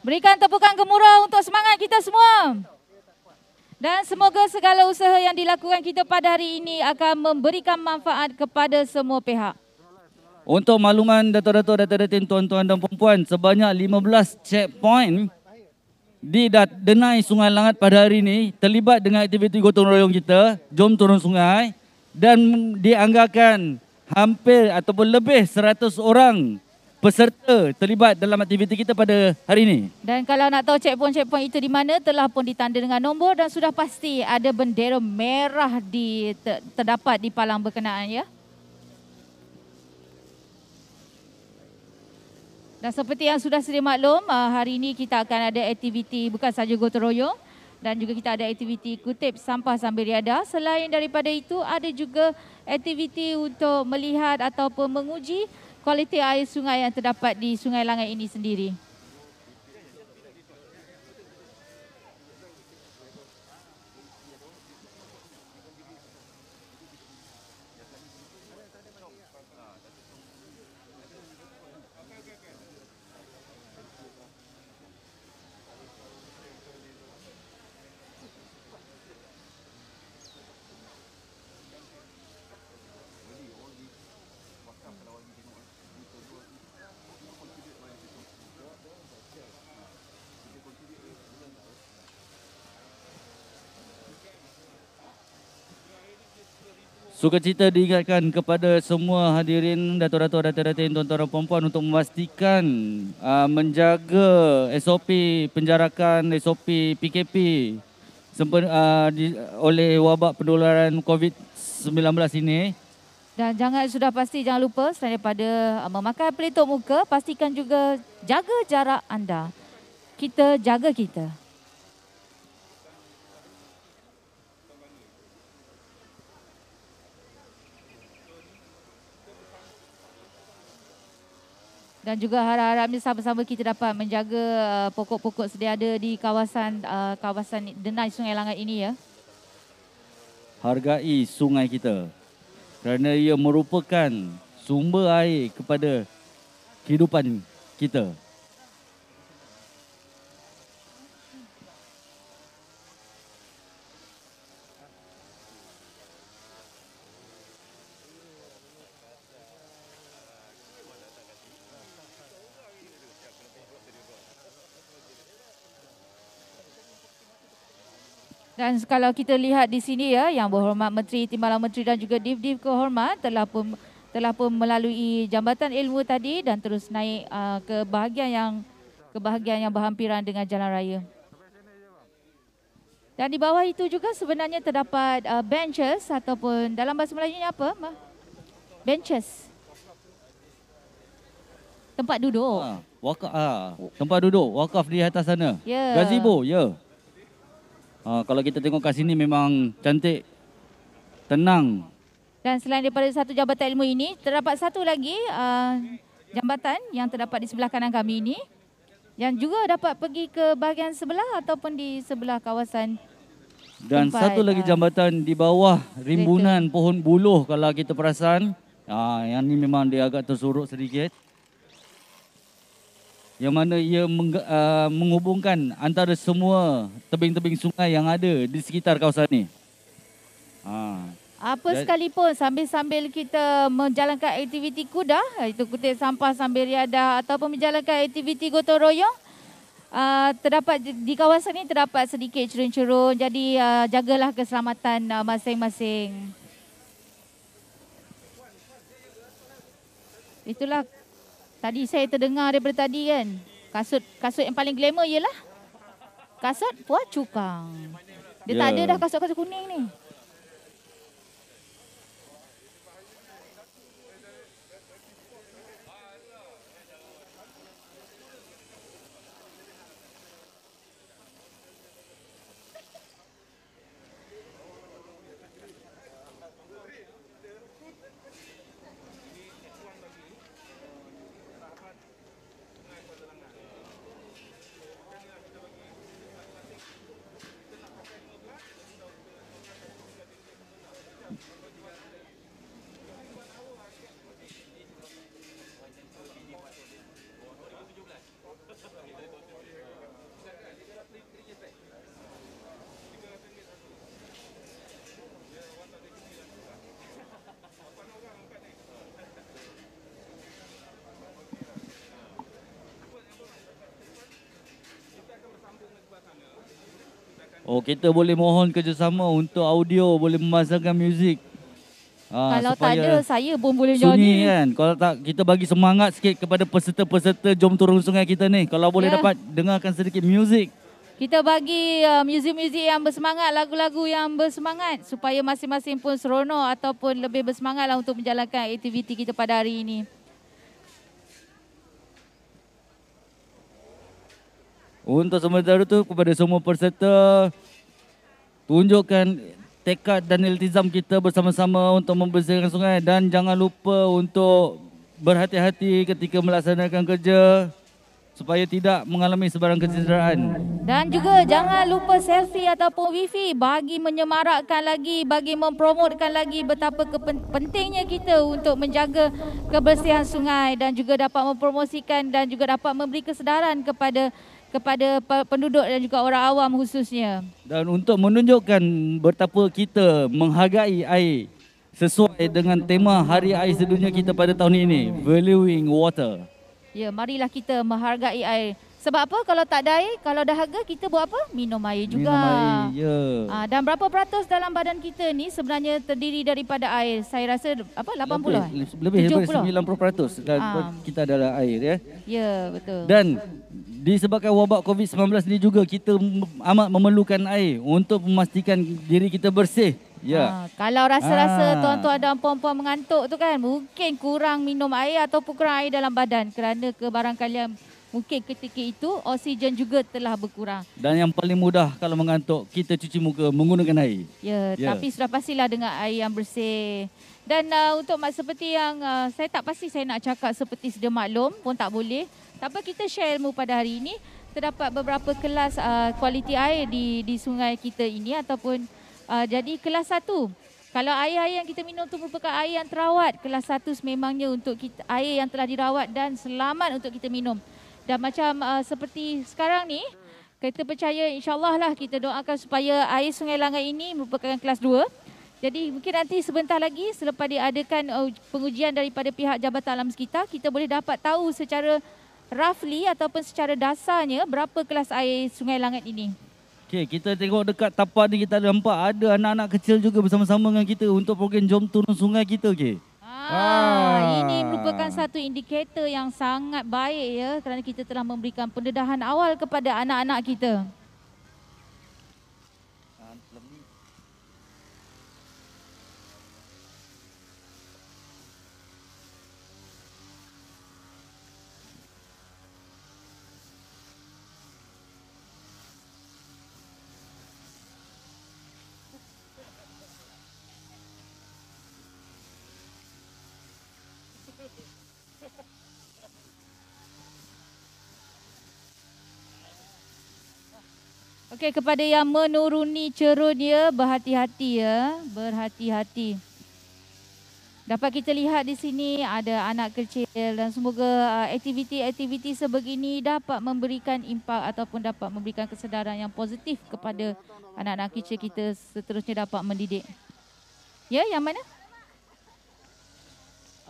Berikan tepukan gemuruh untuk semangat kita semua. Dan semoga segala usaha yang dilakukan kita pada hari ini akan memberikan manfaat kepada semua pihak. Untuk makluman datuk-datuk, datin-datin, tuan-tuan dan puan-puan, sebanyak 15 checkpoint di denai Sungai Langat pada hari ini terlibat dengan aktiviti gotong royong kita Jom Turun Sungai dan dianggarkan hampir ataupun lebih 100 orang peserta terlibat dalam aktiviti kita pada hari ini. Dan kalau nak tahu checkpoint-checkpoint itu di mana, telah pun ditanda dengan nombor dan sudah pasti ada bendera merah terdapat di palang berkenaan, ya. Dan seperti yang sudah sedia maklum, hari ini kita akan ada aktiviti bukan saja gotong royong dan juga kita ada aktiviti kutip sampah sambil riadah. Selain daripada itu, ada juga aktiviti untuk melihat ataupun menguji kualiti air sungai yang terdapat di Sungai Langat ini sendiri. Sukacita diingatkan kepada semua hadirin, datuk-datuk, datin-datin, tuan-tuan dan puan-puan untuk memastikan menjaga SOP penjarakan, SOP PKP oleh wabak penularan COVID-19 ini. Dan sudah pasti jangan lupa selain daripada memakai pelitup muka, pastikan juga jaga jarak anda. Kita jaga kita. Dan juga harap-harapnya sama-sama kita dapat menjaga pokok-pokok sedia ada di kawasan Denai Sungai Langat ini ya. Hargai sungai kita kerana ia merupakan sumber air kepada kehidupan kita. Dan kalau kita lihat di sini ya, Yang Berhormat Menteri Timbalan Menteri dan juga Div-Div Kehormat telah pun melalui jambatan ilmu tadi dan terus naik ke bahagian yang berhampiran dengan jalan raya. Dan di bawah itu juga sebenarnya terdapat benches ataupun dalam bahasa Melayunya apa? Benches. Tempat duduk. Tempat duduk wakaf di atas sana. Ya. Gazebo, ya. Kalau kita tengok kat sini memang cantik, tenang. Dan selain daripada satu jambatan ilmu ini, terdapat satu lagi jambatan yang terdapat di sebelah kanan kami ini yang juga dapat pergi ke bahagian sebelah ataupun di sebelah kawasan. Dan tempat, satu lagi jambatan di bawah rimbunan pohon buluh kalau kita perasan. Yang ni memang dia agak tersuruk sedikit. Yang mana ia menghubungkan antara semua tebing-tebing sungai yang ada di sekitar kawasan ini. Apa sekalipun sambil kita menjalankan aktiviti kuda, itu kutip sampah sambil riadah ataupun menjalankan aktiviti gotong royong, terdapat di kawasan ini terdapat sedikit cerun-cerun. Jadi jagalah keselamatan masing-masing. Itulah tadi saya terdengar daripada tadi kan. Kasut yang paling glamour ialah kasut Puan Cukang. Dia tak ada dah kasut-kasut kuning ni. Kita boleh mohon kerjasama untuk audio, boleh memasangkan muzik. Kalau tak ada, saya pun boleh sunyi nyanyi. Kan? Kalau tak, kita bagi semangat sikit kepada peserta-peserta Jom Turun Sungai kita ni. Kalau boleh dapat dengarkan sedikit muzik. Kita bagi muzik-muzik yang bersemangat, lagu-lagu yang bersemangat supaya masing-masing pun seronok ataupun lebih bersemangatlah untuk menjalankan aktiviti kita pada hari ini. Untuk sementara tu kepada semua peserta, tunjukkan tekad dan iltizam kita bersama-sama untuk membersihkan sungai dan jangan lupa untuk berhati-hati ketika melaksanakan kerja supaya tidak mengalami sebarang kecederaan. Dan juga jangan lupa selfie ataupun wifi bagi menyemarakkan lagi, bagi mempromotkan lagi betapa pentingnya kita untuk menjaga kebersihan sungai dan juga dapat mempromosikan dan juga dapat memberi kesedaran kepada penduduk dan juga orang awam khususnya. Dan untuk menunjukkan betapa kita menghargai air sesuai dengan tema Hari Air Sedunia kita pada tahun ini, Valuing Water. Ya, marilah kita menghargai air. Sebab apa? Kalau tak ada air, kalau dahaga kita buat apa? Minum air juga. Minum air, ya. Dan berapa peratus dalam badan kita ni sebenarnya terdiri daripada air? Saya rasa 80? Lebih daripada 90% kita adalah air ya. Ya, betul. Dan disebabkan wabak COVID-19 ni juga kita amat memerlukan air untuk memastikan diri kita bersih. Ya. Kalau rasa-rasa tuan-tuan dan puan-puan mengantuk tu kan, mungkin kurang minum air ataupun kurang air dalam badan kerana kebarangkalian mungkin ketika itu oksigen juga telah berkurang. Dan yang paling mudah kalau mengantuk, kita cuci muka menggunakan air. Ya, tapi sudah pastilah dengan air yang bersih Dan untuk seperti yang saya tak pasti saya nak cakap seperti sedia maklum pun tak boleh. Tak apa, kita share ilmu pada hari ini. Terdapat beberapa kelas kualiti air di sungai kita ini ataupun jadi kelas 1. Kalau air yang kita minum tu merupakan air yang terawat, kelas 1 sememangnya untuk kita, air yang telah dirawat dan selamat untuk kita minum. Dan macam seperti sekarang ni, kita percaya insyaAllah lah kita doakan supaya air Sungai Langat ini merupakan kelas 2. Jadi mungkin nanti sebentar lagi selepas diadakan pengujian daripada pihak Jabatan Alam Sekitar, kita boleh dapat tahu secara roughly ataupun secara dasarnya berapa kelas air Sungai Langat ini. Okey, kita tengok dekat tapak ni kita nampak ada anak-anak kecil juga bersama-sama dengan kita untuk program Jom Turun Sungai kita, okey. Ini merupakan satu indikator yang sangat baik ya, kerana kita telah memberikan pendedahan awal kepada anak-anak kita. Okey, kepada yang menuruni cerun dia, berhati-hati ya, berhati-hati. Dapat kita lihat di sini ada anak kecil dan semoga aktiviti-aktiviti sebegini dapat memberikan impak ataupun dapat memberikan kesedaran yang positif kepada anak-anak kecil kita seterusnya dapat mendidik. Ya, yang mana?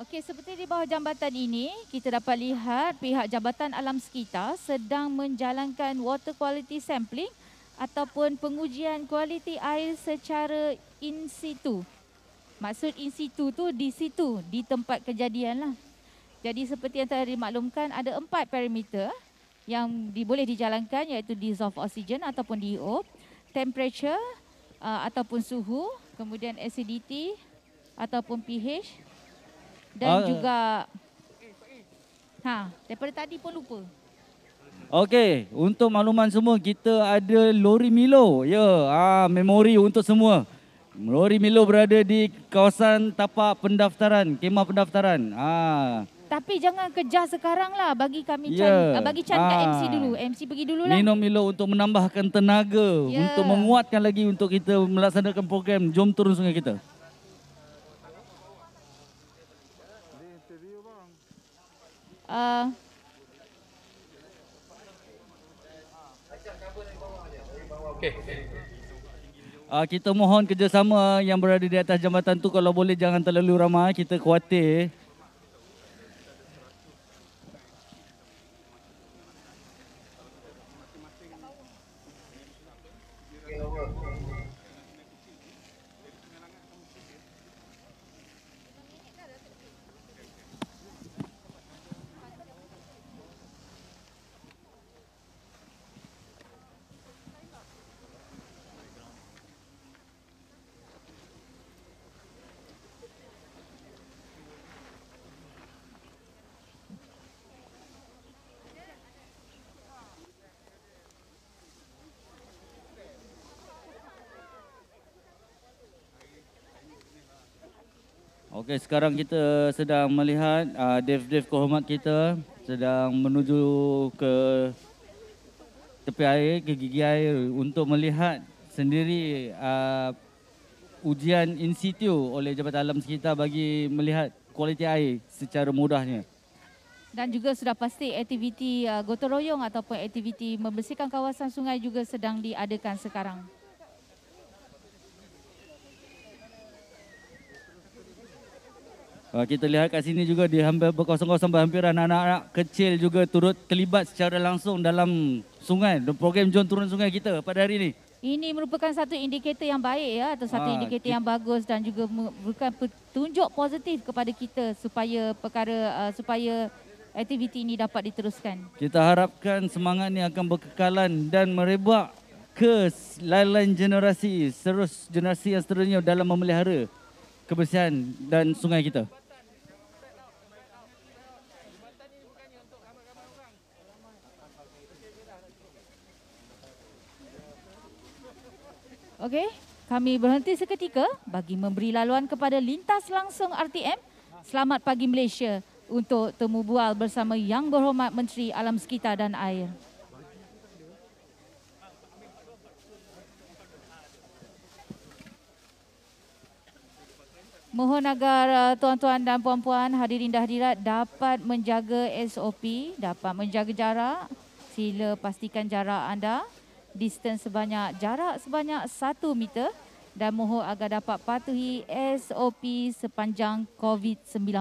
Okey, seperti di bawah jambatan ini, kita dapat lihat pihak Jabatan Alam Sekitar sedang menjalankan water quality sampling ataupun pengujian kualiti air secara in situ. Maksud in situ tu di situ, di tempat kejadian lah. Jadi seperti yang telah dimaklumkan, ada 4 parameter yang boleh dijalankan, iaitu dissolved oxygen ataupun DO, temperature ataupun suhu, kemudian acidity ataupun pH, dan juga daripada tadi pun lupa. Okey, untuk makluman semua kita ada lori Milo. Ya, memori untuk semua. Lori Milo berada di kawasan tapak pendaftaran, kemah pendaftaran. Tapi jangan kejar sekarang lah, bagi kami bagi Chan kat MC dulu. MC pergi dulu lah. Minum Milo untuk menambahkan tenaga, untuk menguatkan lagi untuk kita melaksanakan program Jom Turun Sungai kita. Kita mohon kerjasama yang berada di atas jambatan tu, kalau boleh jangan terlalu ramai, kita khawatir. Okey, sekarang kita sedang melihat dev-dev kehormat kita sedang menuju ke tepi air, ke gigi air untuk melihat sendiri ujian in situ oleh Jabatan Alam Sekitar bagi melihat kualiti air secara mudahnya. Dan juga sudah pasti aktiviti gotong royong ataupun aktiviti membersihkan kawasan sungai juga sedang diadakan sekarang. Kita lihat kat sini juga di kawasan-kawasan berhampiran anak-anak kecil juga turut terlibat secara langsung dalam sungai, program Jom Turun Sungai kita pada hari ini. Ini merupakan satu indikator yang baik ya, atau satu indikator yang bagus dan juga merupakan petunjuk positif kepada kita supaya supaya aktiviti ini dapat diteruskan. Kita harapkan semangat ini akan berkekalan dan merebak ke lain-lain generasi, generasi yang seterusnya dalam memelihara kebersihan dan sungai kita. Okey, Kami berhenti seketika bagi memberi laluan kepada lintas langsung RTM Selamat Pagi Malaysia untuk temu bual bersama Yang Berhormat Menteri Alam Sekitar dan Air. Mohon agar tuan-tuan dan puan-puan, hadirin dan hadirat dapat menjaga SOP, dapat menjaga jarak. Sila pastikan jarak anda, distance jarak sebanyak 1 meter dan mohon agar dapat patuhi SOP sepanjang COVID-19.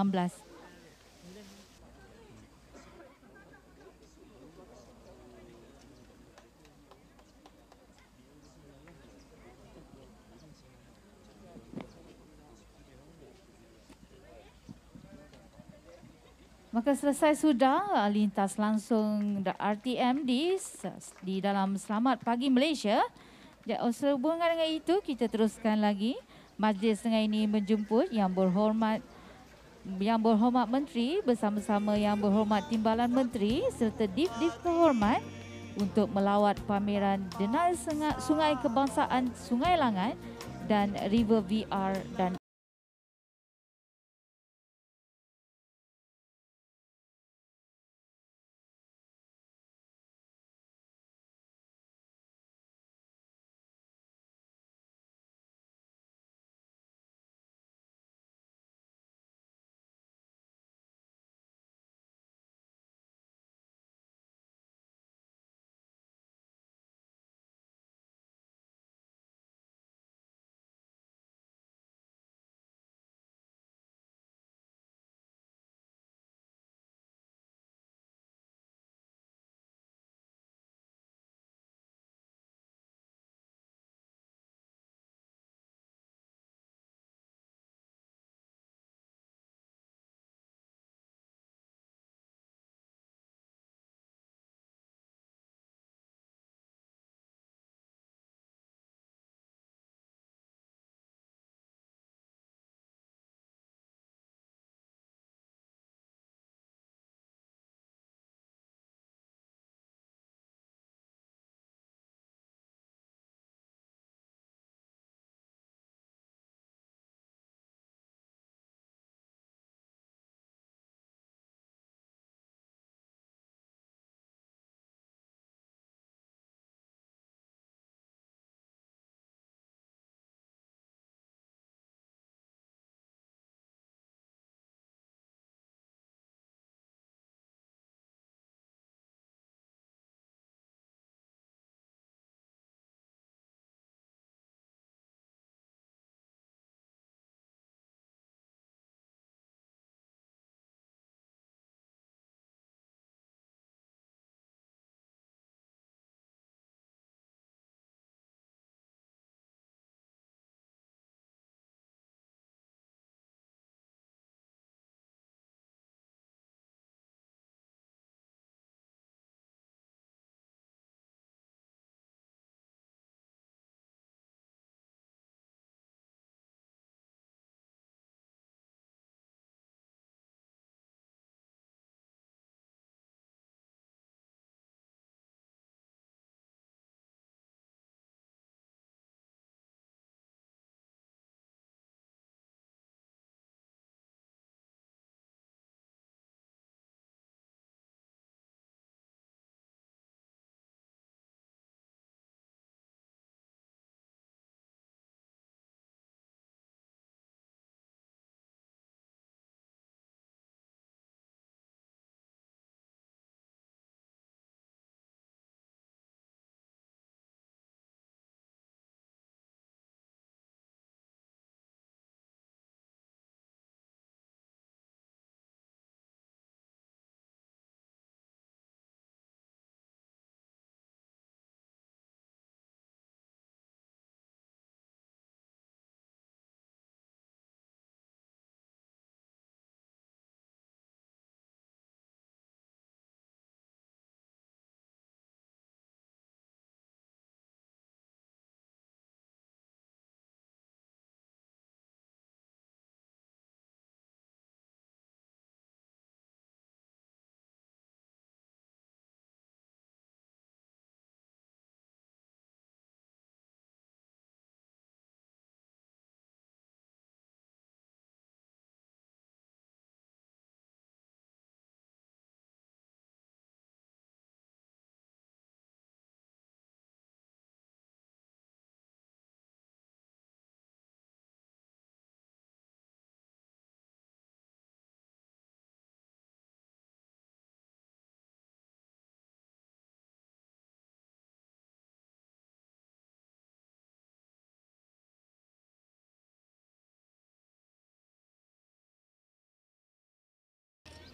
Maka selesai sudah lintas langsung RTM di dalam Selamat Pagi Malaysia. Sehubungan dengan itu, kita teruskan lagi. Majlis dengan ini menjemput Yang Berhormat Menteri bersama-sama Yang Berhormat Timbalan Menteri serta Div-Div Terhormat untuk melawat pameran Denai Sungai Kebangsaan Sungai Langat dan River VR dan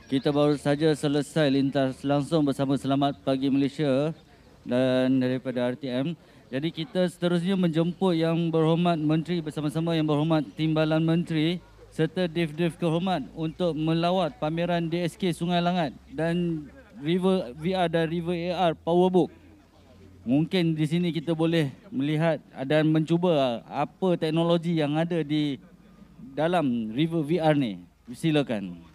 Kita baru saja selesai lintas langsung bersama Selamat Pagi Malaysia dan daripada RTM. Jadi kita seterusnya menjemput Yang Berhormat Menteri bersama-sama Yang Berhormat Timbalan Menteri serta Div-Div Kehormat untuk melawat pameran DSK Sungai Langat dan River VR dan River AR Powerbook. Mungkin di sini kita boleh melihat dan mencuba apa teknologi yang ada di dalam River VR ni. Silakan.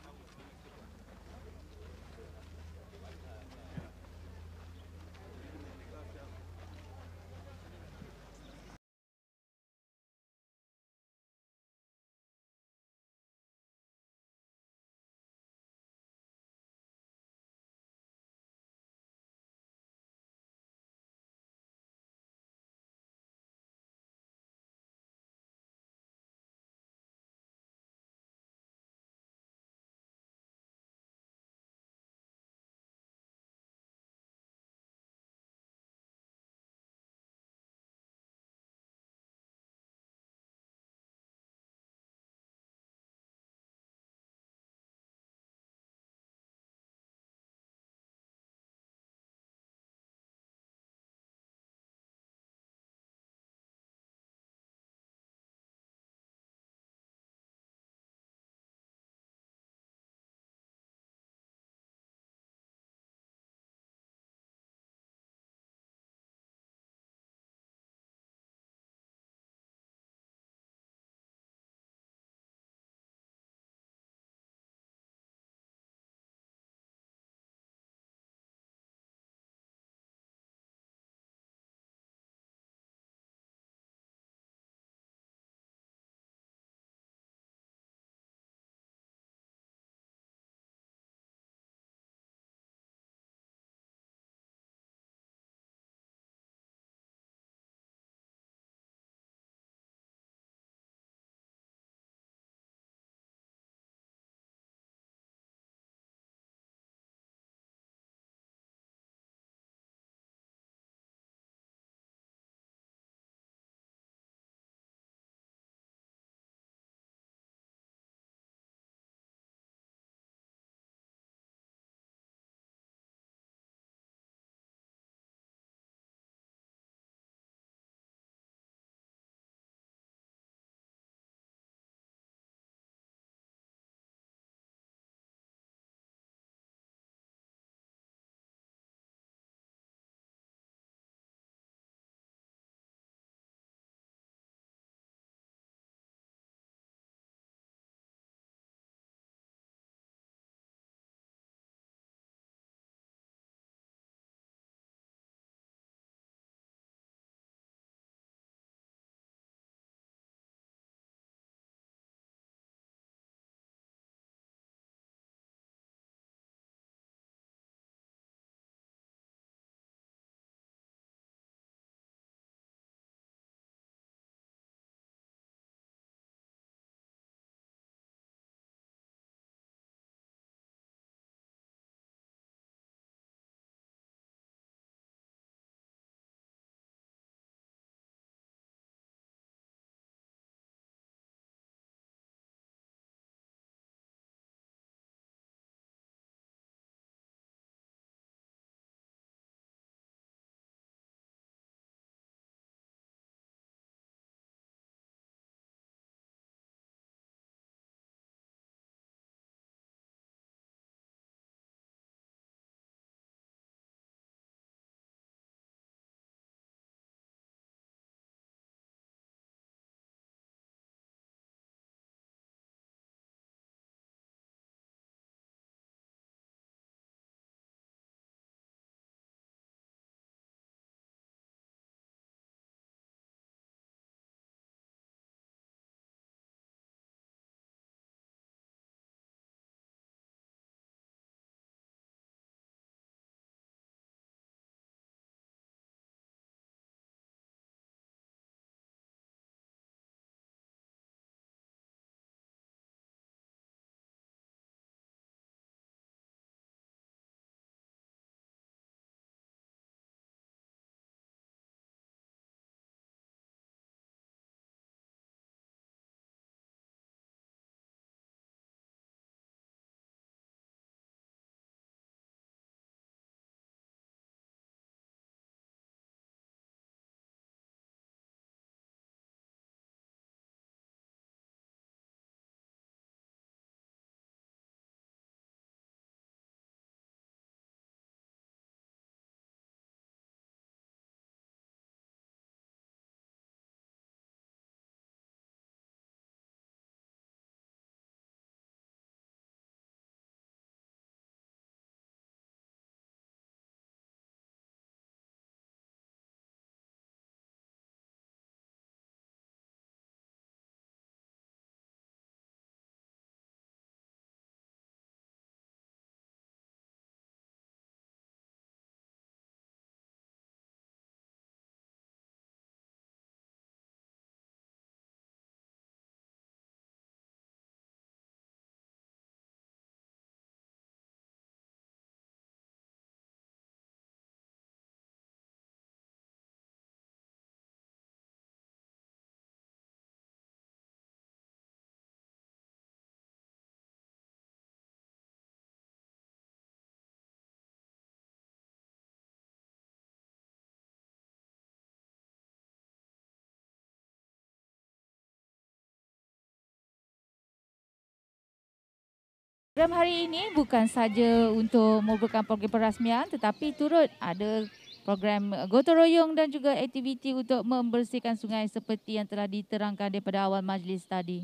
Program hari ini bukan saja untuk merupakan program perasmian tetapi turut ada program gotong royong dan juga aktiviti untuk membersihkan sungai seperti yang telah diterangkan daripada awal majlis tadi.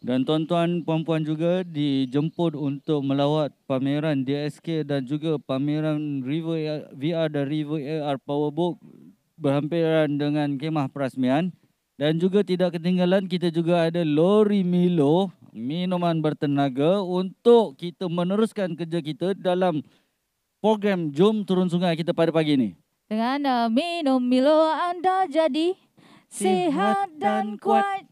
Dan tuan-tuan puan-puan juga dijemput untuk melawat pameran DSK dan juga pameran River VR dan River AR Powerbook berhampiran dengan kemah perasmian. Dan juga tidak ketinggalan kita juga ada lori Milo, minuman bertenaga untuk kita meneruskan kerja kita dalam program Jom Turun Sungai kita pada pagi ini. Dengan minum Milo anda jadi sihat dan kuat.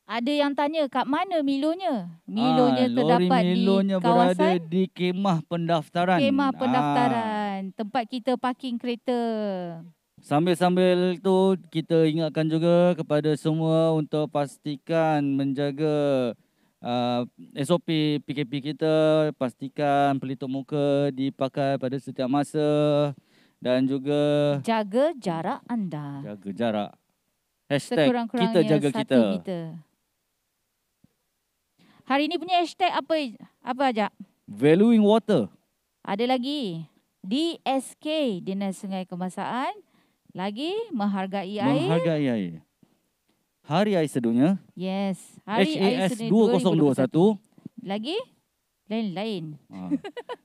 Ada yang tanya kat mana Milonya? Milonya terdapat Milonya di berada kawasan di kemah pendaftaran. kemah pendaftaran, tempat kita parking kereta. Sambil-sambil itu kita ingatkan juga kepada semua untuk pastikan menjaga SOP PKP kita, pastikan pelitup muka dipakai pada setiap masa dan juga Jaga jarak anda. jaga jarak. Hashtag Sekurang-kurangnya kita jaga 1 kita. meter. Hari ini punya hashtag apa aja? Valuing water. Ada lagi DSK, Dinas Sungai Kemasaan. Lagi menghargai air. Menghargai air. Hari Air Sedunia. Yes. Hari Air HAS Sedunia 2021. Lagi lain-lain.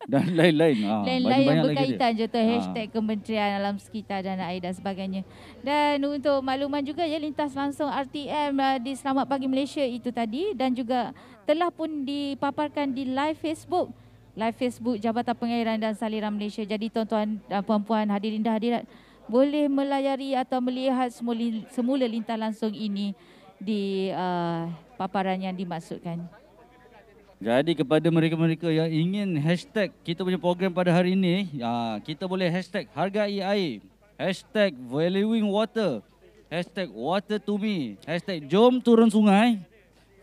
Dan lain-lain. Lain-lain yang banyak lagi dia. berkaitan contoh hashtag Kementerian Alam Sekitar dan Air dan sebagainya. Dan untuk makluman juga ya, lintas langsung RTM di Selamat Pagi Malaysia itu tadi dan juga telah pun dipaparkan di live Facebook Jabatan Pengairan dan Saliran Malaysia. Jadi tuan-tuan dan puan-puan, hadirin dan hadirat boleh melayari atau melihat semula lintas langsung ini di paparan yang dimaksudkan. Jadi kepada mereka-mereka yang ingin hashtag kita punya program pada hari ini, kita boleh hashtag hargai air, hashtag valuing water, hashtag water to me, hashtag jom turun sungai,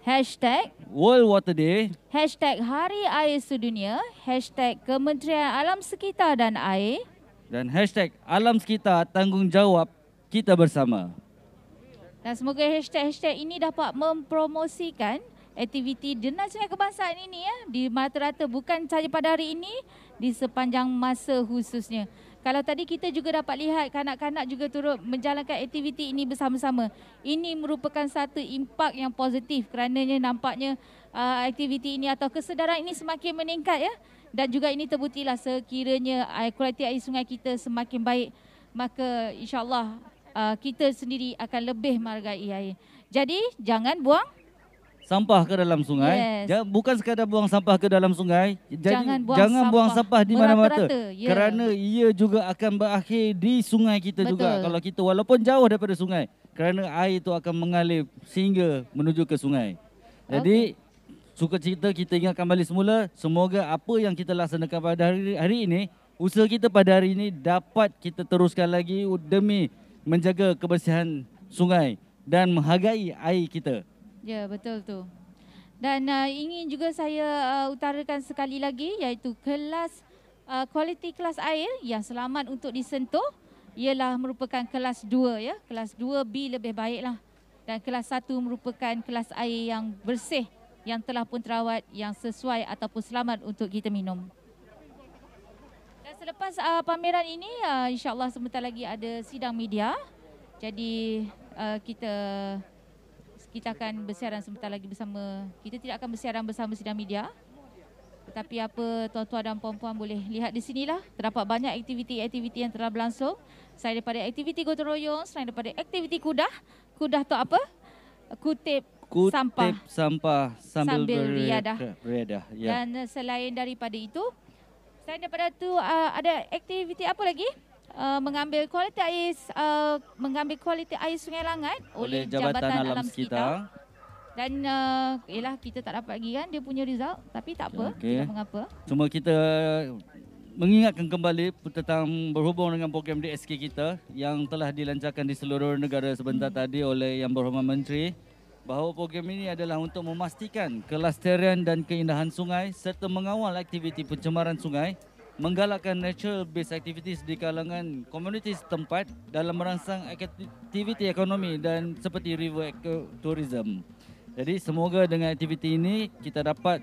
Hashtag World Water Day, hashtag Hari Air Sedunia, hashtag Kementerian Alam Sekitar dan Air, dan hashtag alam sekitar tanggungjawab kita bersama. dan semoga hashtag-hashtag ini dapat mempromosikan aktiviti Dinas Sungai Kebangsaan ini ya di rata-rata, bukan sahaja pada hari ini, di sepanjang masa khususnya. Kalau tadi kita juga dapat lihat kanak-kanak juga turut menjalankan aktiviti ini bersama-sama. Ini merupakan satu impak yang positif kerananya nampaknya aktiviti ini atau kesedaran ini semakin meningkat ya. Dan juga ini terbuktilah sekiranya kualiti air sungai kita semakin baik, maka insya-Allah kita sendiri akan lebih menghargai air. Jadi jangan buang Sampah ke dalam sungai. Yes. Bukan sekadar buang sampah ke dalam sungai. Jadi Jangan buang sampah di mana-mana. merata-rata, ya. Kerana ia juga akan berakhir di sungai kita Betul. juga. Kalau kita walaupun jauh daripada sungai. Kerana air itu akan mengalir sehingga menuju ke sungai. Jadi sukacita kita ingatkan balik semula. Semoga apa yang kita laksanakan pada hari ini, usaha kita pada hari ini dapat kita teruskan lagi demi menjaga kebersihan sungai dan menghargai air kita. Ya, betul tu. Dan ingin juga saya utarakan sekali lagi iaitu kelas kualiti kelas air yang selamat untuk disentuh ialah merupakan kelas 2 ya. Kelas 2B lebih baiklah. Dan kelas 1 merupakan kelas air yang bersih, yang telah pun terawat, yang sesuai ataupun selamat untuk kita minum. Dan selepas pameran ini insya-Allah sebentar lagi ada sidang media. Jadi kita akan bersiaran sebentar lagi bersama, kita tidak akan bersiaran bersama sidang media. Tetapi apa tuan-tuan dan puan-puan boleh lihat di sinilah, terdapat banyak aktiviti-aktiviti yang telah berlangsung. Selain daripada aktiviti gotong royong, selain daripada aktiviti kudah tu apa? Kutip sampah sambil beriadah. Ya. Dan selain daripada itu, selain daripada itu ada aktiviti apa lagi? Mengambil kualiti air Sungai Langat oleh Jabatan Alam Sekitar. Dan ialah kita tak dapat lagi kan dia punya result, tapi tak apa, tidak mengapa. Cuma kita mengingatkan kembali tentang berhubung dengan program DSK kita yang telah dilancarkan di seluruh negara sebentar tadi oleh Yang Berhormat Menteri, bahawa program ini adalah untuk memastikan kelestarian dan keindahan sungai serta mengawal aktiviti pencemaran sungai menggalakkan natural based activities di kalangan komuniti setempat dalam merangsang aktiviti ekonomi dan seperti river ecotourism. Jadi semoga dengan aktiviti ini kita dapat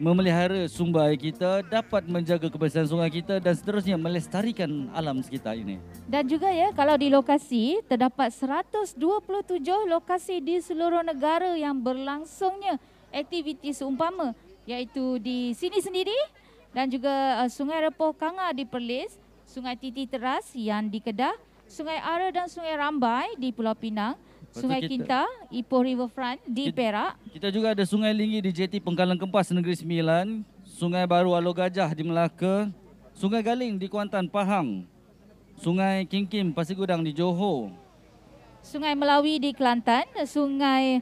memelihara sumber air kita, dapat menjaga kebersihan sungai kita dan seterusnya melestarikan alam sekitar ini. Dan juga ya, kalau di lokasi terdapat 127 lokasi di seluruh negara yang berlangsungnya aktiviti seumpama, iaitu di sini sendiri dan juga Sungai Repoh Kanga di Perlis, Sungai Titi Teras yang di Kedah, Sungai Ara dan Sungai Rambai di Pulau Pinang, Sungai Kinta, Ipoh Riverfront di Perak. Kita juga ada Sungai Linggi di JT Pengkalan Kempas Negeri Sembilan, Sungai Baru Alor Gajah di Melaka, Sungai Galing di Kuantan Pahang, Sungai Kingkim Pasir Gudang di Johor, Sungai Melawi di Kelantan, Sungai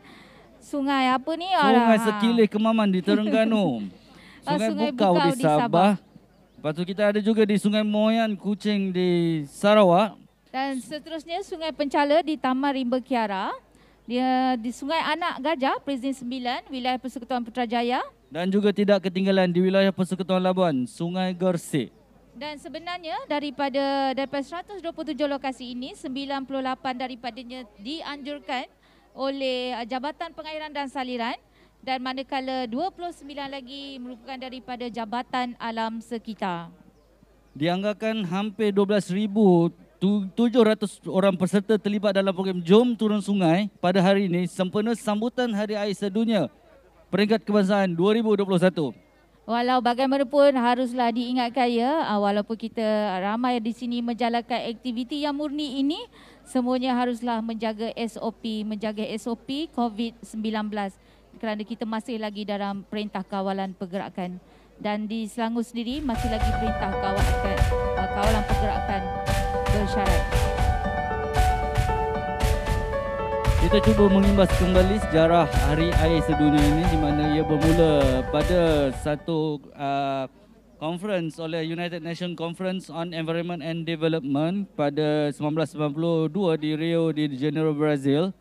apa ni? Sungai Sekilih Kemaman di Terengganu, Sungai Bukau di Sabah. Lepas tu kita ada juga di Sungai Moyan Kuching di Sarawak. Dan seterusnya Sungai Pencala di Taman Rimba Kiara, dia di Sungai Anak Gajah, Presiden 9, wilayah Persekutuan Putrajaya. Dan juga tidak ketinggalan di wilayah Persekutuan Labuan, Sungai Gersik. Dan sebenarnya daripada 127 lokasi ini, 98 daripadanya dianjurkan oleh Jabatan Pengairan dan Saliran dan manakala 29 lagi merupakan daripada Jabatan Alam Sekitar. Dianggarkan hampir 12,700 orang peserta terlibat dalam program Jom Turun Sungai pada hari ini sempena sambutan Hari Air Sedunia Peringkat Kebangsaan 2021. Walau bagaimanapun haruslah diingatkan ya, walaupun kita ramai di sini menjalankan aktiviti yang murni ini, semuanya haruslah menjaga SOP COVID-19 kerana kita masih lagi dalam perintah kawalan pergerakan dan di Selangor sendiri masih lagi perintah kawalan pergerakan bersyarat. Kita cuba mengimbas kembali sejarah Hari Air Sedunia ini di mana ia bermula pada satu conference oleh United Nations Conference on Environment and Development pada 1992 di Rio de Janeiro, Brazil,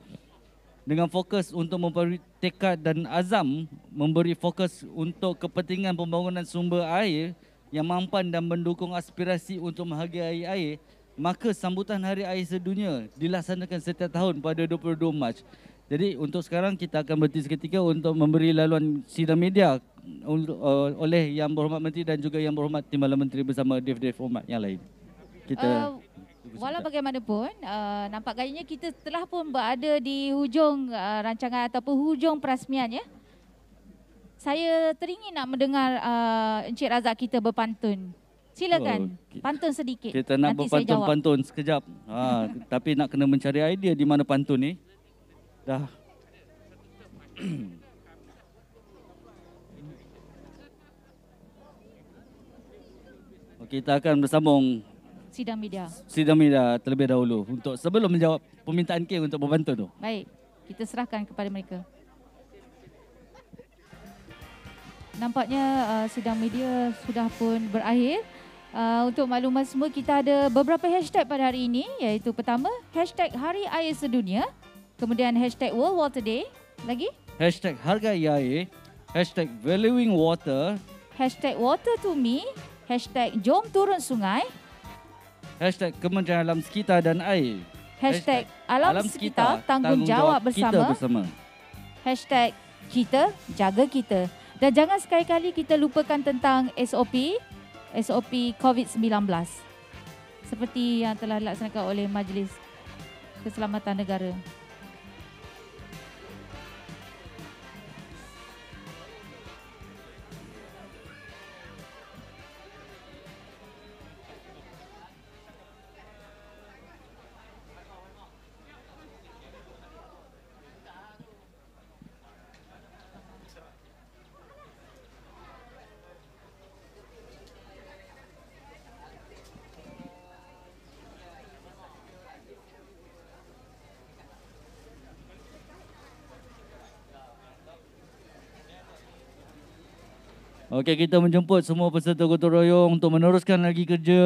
dengan fokus untuk memberi tekad dan azam memberi fokus untuk kepentingan pembangunan sumber air yang mampan dan mendukung aspirasi untuk menghargai air. Maka sambutan Hari Air Sedunia dilaksanakan setiap tahun pada 22 Mac. Jadi untuk sekarang kita akan berhenti seketika untuk memberi laluan sidang media oleh Yang Berhormat Menteri dan juga Yang Berhormat Timbalan Menteri bersama Dev Hormat yang lain. Kita walau bagaimanapun, nampak gayanya kita telah pun berada di hujung rancangan ataupun hujung perasmian ya. Saya teringin nak mendengar Encik Razak kita berpantun. Silakan, pantun sedikit. Kita nak nanti saya jawab. berpantun-pantun sekejap. Tapi nak kena mencari idea di mana pantun ni. Dah. Kita akan bersambung sidang media terlebih dahulu untuk sebelum menjawab permintaan K untuk berpantun tu. Baik, kita serahkan kepada mereka. Nampaknya sidang media sudah pun berakhir. Untuk makluman semua, kita ada beberapa hashtag pada hari ini, iaitu pertama, hashtag Hari Air Sedunia, kemudian hashtag World Water Day, lagi hashtag Hargai Air, hashtag Valuing Water, hashtag Water to Me, hashtag Jom Turun Sungai, hashtag Kementerian Alam Sekitar dan Air, hashtag Alam Sekitar Tanggungjawab Bersama, hashtag Kita Jaga Kita. Dan jangan sekali-kali kita lupakan tentang SOP COVID-19 seperti yang telah dilaksanakan oleh Majlis Keselamatan Negara. Okey, kita menjemput semua peserta gotong royong untuk meneruskan lagi kerja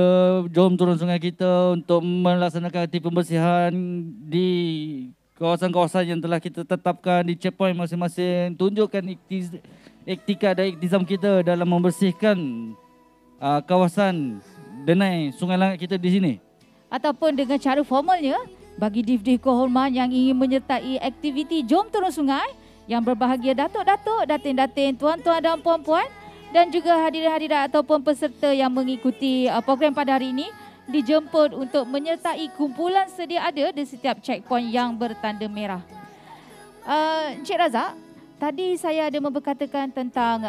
Jom Turun Sungai kita untuk melaksanakan aktiviti pembersihan di kawasan-kawasan yang telah kita tetapkan di checkpoint masing-masing. Tunjukkan iktikad dan iktizam kita dalam membersihkan kawasan Denai Sungai Langit kita di sini? Ataupun dengan cara formalnya, bagi div-div kehormat yang ingin menyertai aktiviti Jom Turun Sungai, yang berbahagia datuk-datuk, datin-datin, tuan-tuan dan puan-puan, dan juga hadirin-hadirat ataupun peserta yang mengikuti program pada hari ini, dijemput untuk menyertai kumpulan sedia ada di setiap checkpoint yang bertanda merah. Encik Razak, tadi saya ada memberkatakan tentang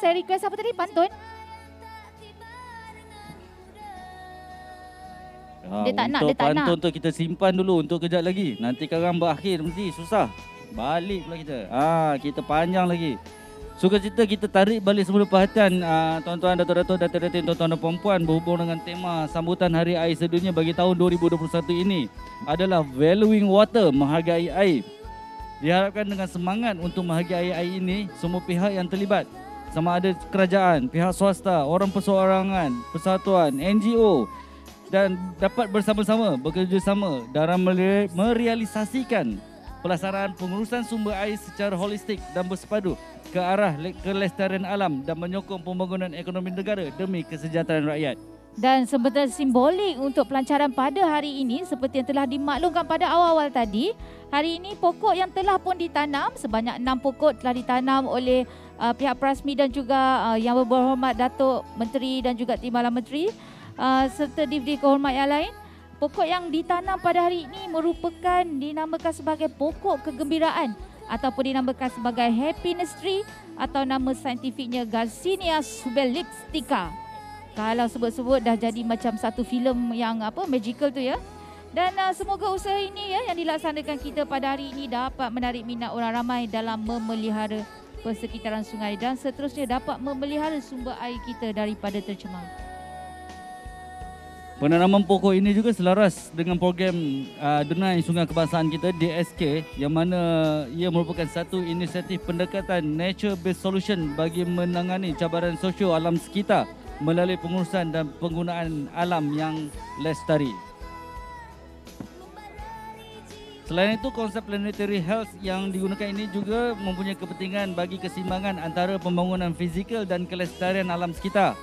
saya request apa tadi? Pantun? Dia tak nak, untuk dia tak nak. pantun tu kita simpan dulu untuk kejap lagi. Nanti sekarang berakhir mesti susah. Balik pula kita. Kita panjang lagi. Suka cerita kita tarik balik semula perhatian tuan-tuan, datuk-datuk, datin-datin, tuan-tuan dan puan-puan berhubung dengan tema sambutan Hari Air Sedunia bagi tahun 2021 ini adalah Valuing Water, menghargai air. Diharapkan dengan semangat untuk menghargai air ini, semua pihak yang terlibat, sama ada kerajaan, pihak swasta, orang perseorangan, persatuan, NGO, dan dapat bersama-sama bekerjasama dalam merealisasikan pelaksanaan pengurusan sumber air secara holistik dan bersepadu ke arah kelestarian alam dan menyokong pembangunan ekonomi negara demi kesejahteraan rakyat. Dan sebenarnya simbolik untuk pelancaran pada hari ini seperti yang telah dimaklumkan pada awal-awal tadi, hari ini pokok yang telah pun ditanam, sebanyak 6 pokok telah ditanam oleh pihak Prasmi dan juga Yang Berhormat Datuk Menteri dan juga Timbalan Menteri serta div-div kehormat yang lain. Pokok yang ditanam pada hari ini merupakan dinamakan sebagai pokok kegembiraan ataupun dinamakan sebagai happiness tree atau nama saintifiknya Garcinia subelistica. Kalau sebut-sebut dah jadi macam satu filem yang magical tu ya. Dan semoga usaha ini ya yang dilaksanakan kita pada hari ini dapat menarik minat orang ramai dalam memelihara persekitaran sungai dan seterusnya dapat memelihara sumber air kita daripada tercemar. Penanaman pokok ini juga selaras dengan program Denai Sungai Kebangsaan kita DSK, yang mana ia merupakan satu inisiatif pendekatan nature based solution bagi menangani cabaran sosio alam sekitar melalui pengurusan dan penggunaan alam yang lestari. Selain itu, konsep planetary health yang digunakan ini juga mempunyai kepentingan bagi keseimbangan antara pembangunan fizikal dan kelestarian alam sekitar.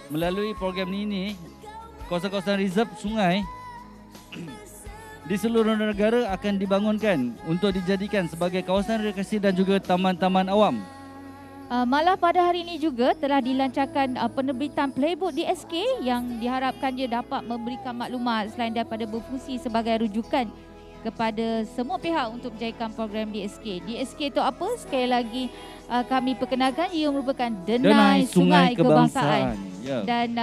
Melalui program ini, kawasan-kawasan reserve sungai di seluruh negara akan dibangunkan untuk dijadikan sebagai kawasan rekreasi dan juga taman-taman awam. Malah pada hari ini juga telah dilancarkan penerbitan Playbook DSK yang diharapkan dia dapat memberikan maklumat selain daripada berfungsi sebagai rujukan kepada semua pihak untuk menjayakan program DSK. DSK itu apa? Sekali lagi kami perkenalkan, ia merupakan Denai Sungai Kebangsaan. Yeah. Dan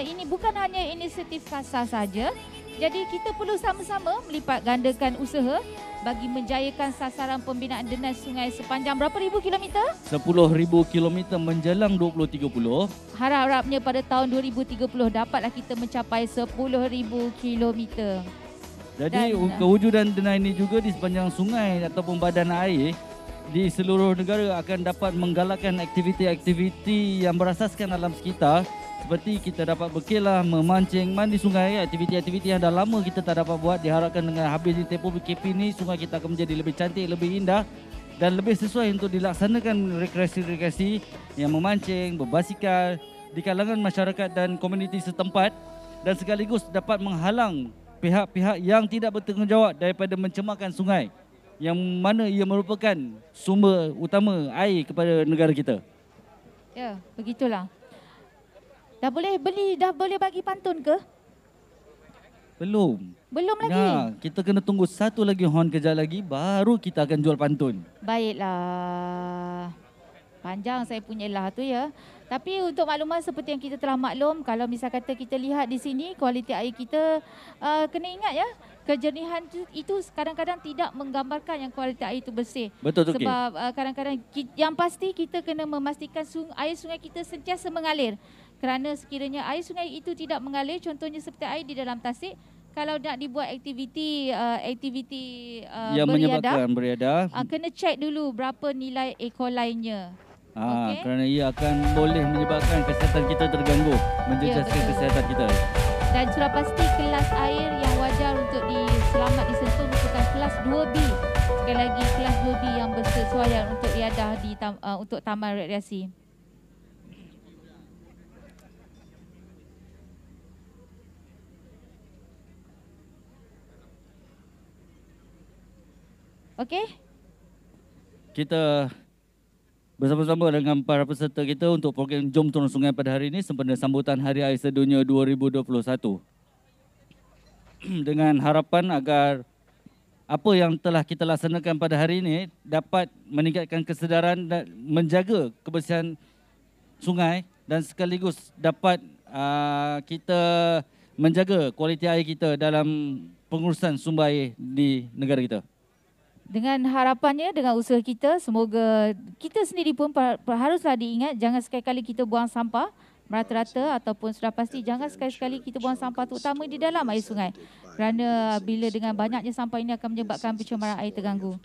ini bukan hanya inisiatif kasar saja. Jadi kita perlu sama-sama melipat gandakan usaha bagi menjayakan sasaran pembinaan denai sungai sepanjang berapa ribu kilometer? 10,000 kilometer menjelang 2030. Harap-harapnya pada tahun 2030 dapatlah kita mencapai 10,000 kilometer. Jadi kewujudan denai ini juga di sepanjang sungai ataupun badan air di seluruh negara akan dapat menggalakkan aktiviti-aktiviti yang berasaskan alam sekitar, seperti kita dapat berkelah, memancing, mandi sungai, aktiviti-aktiviti yang dah lama kita tak dapat buat. Diharapkan dengan habis di tempoh PKP ni, sungai kita akan menjadi lebih cantik, lebih indah dan lebih sesuai untuk dilaksanakan rekreasi-rekreasi yang memancing, berbasikal di kalangan masyarakat dan komuniti setempat, dan sekaligus dapat menghalang pihak-pihak yang tidak bertanggungjawab daripada mencemarkan sungai yang mana ia merupakan sumber utama air kepada negara kita. Ya, begitulah. Dah boleh bagi pantun ke? Belum. Belum lagi? Ya, kita kena tunggu satu lagi horn kejap lagi baru kita akan jual pantun. Baiklah. Panjang saya punya lah tu ya. Tapi untuk makluman seperti yang kita telah maklum, kalau misal kata kita lihat di sini kualiti air kita, kena ingat ya, kejernihan itu kadang-kadang tidak menggambarkan yang kualiti air itu bersih. Betul, okey. Sebab kadang-kadang yang pasti kita kena memastikan air sungai kita sentiasa mengalir. Kerana sekiranya air sungai itu tidak mengalir, contohnya seperti air di dalam tasik, kalau nak dibuat aktiviti yang menyebabkan beriadah, kena cek dulu berapa nilai E. coli-nya. Okay. Kerana ia akan boleh menyebabkan kesihatan kita terganggu, menjejaskan kesihatan kita. Dan sudah pasti kelas air yang wajar untuk selamat disentuh merupakan kelas 2B. Sekali lagi kelas 2B yang bersesuaian untuk riadah untuk taman rekreasi. Okey? Kita bersama-sama dengan para peserta kita untuk program Jom Turun Sungai pada hari ini sempena sambutan Hari Air Sedunia 2021. Dengan harapan agar apa yang telah kita laksanakan pada hari ini dapat meningkatkan kesedaran dan menjaga kebersihan sungai dan sekaligus dapat kita menjaga kualiti air kita dalam pengurusan sumber air di negara kita. Dengan harapannya, dengan usaha kita, semoga kita sendiri pun haruslah diingat jangan sekali-kali kita buang sampah merata-rata ataupun sudah pasti jangan sekali-kali kita buang sampah terutama di dalam air sungai. Kerana bila dengan banyaknya sampah ini akan menyebabkan pencemaran air terganggu.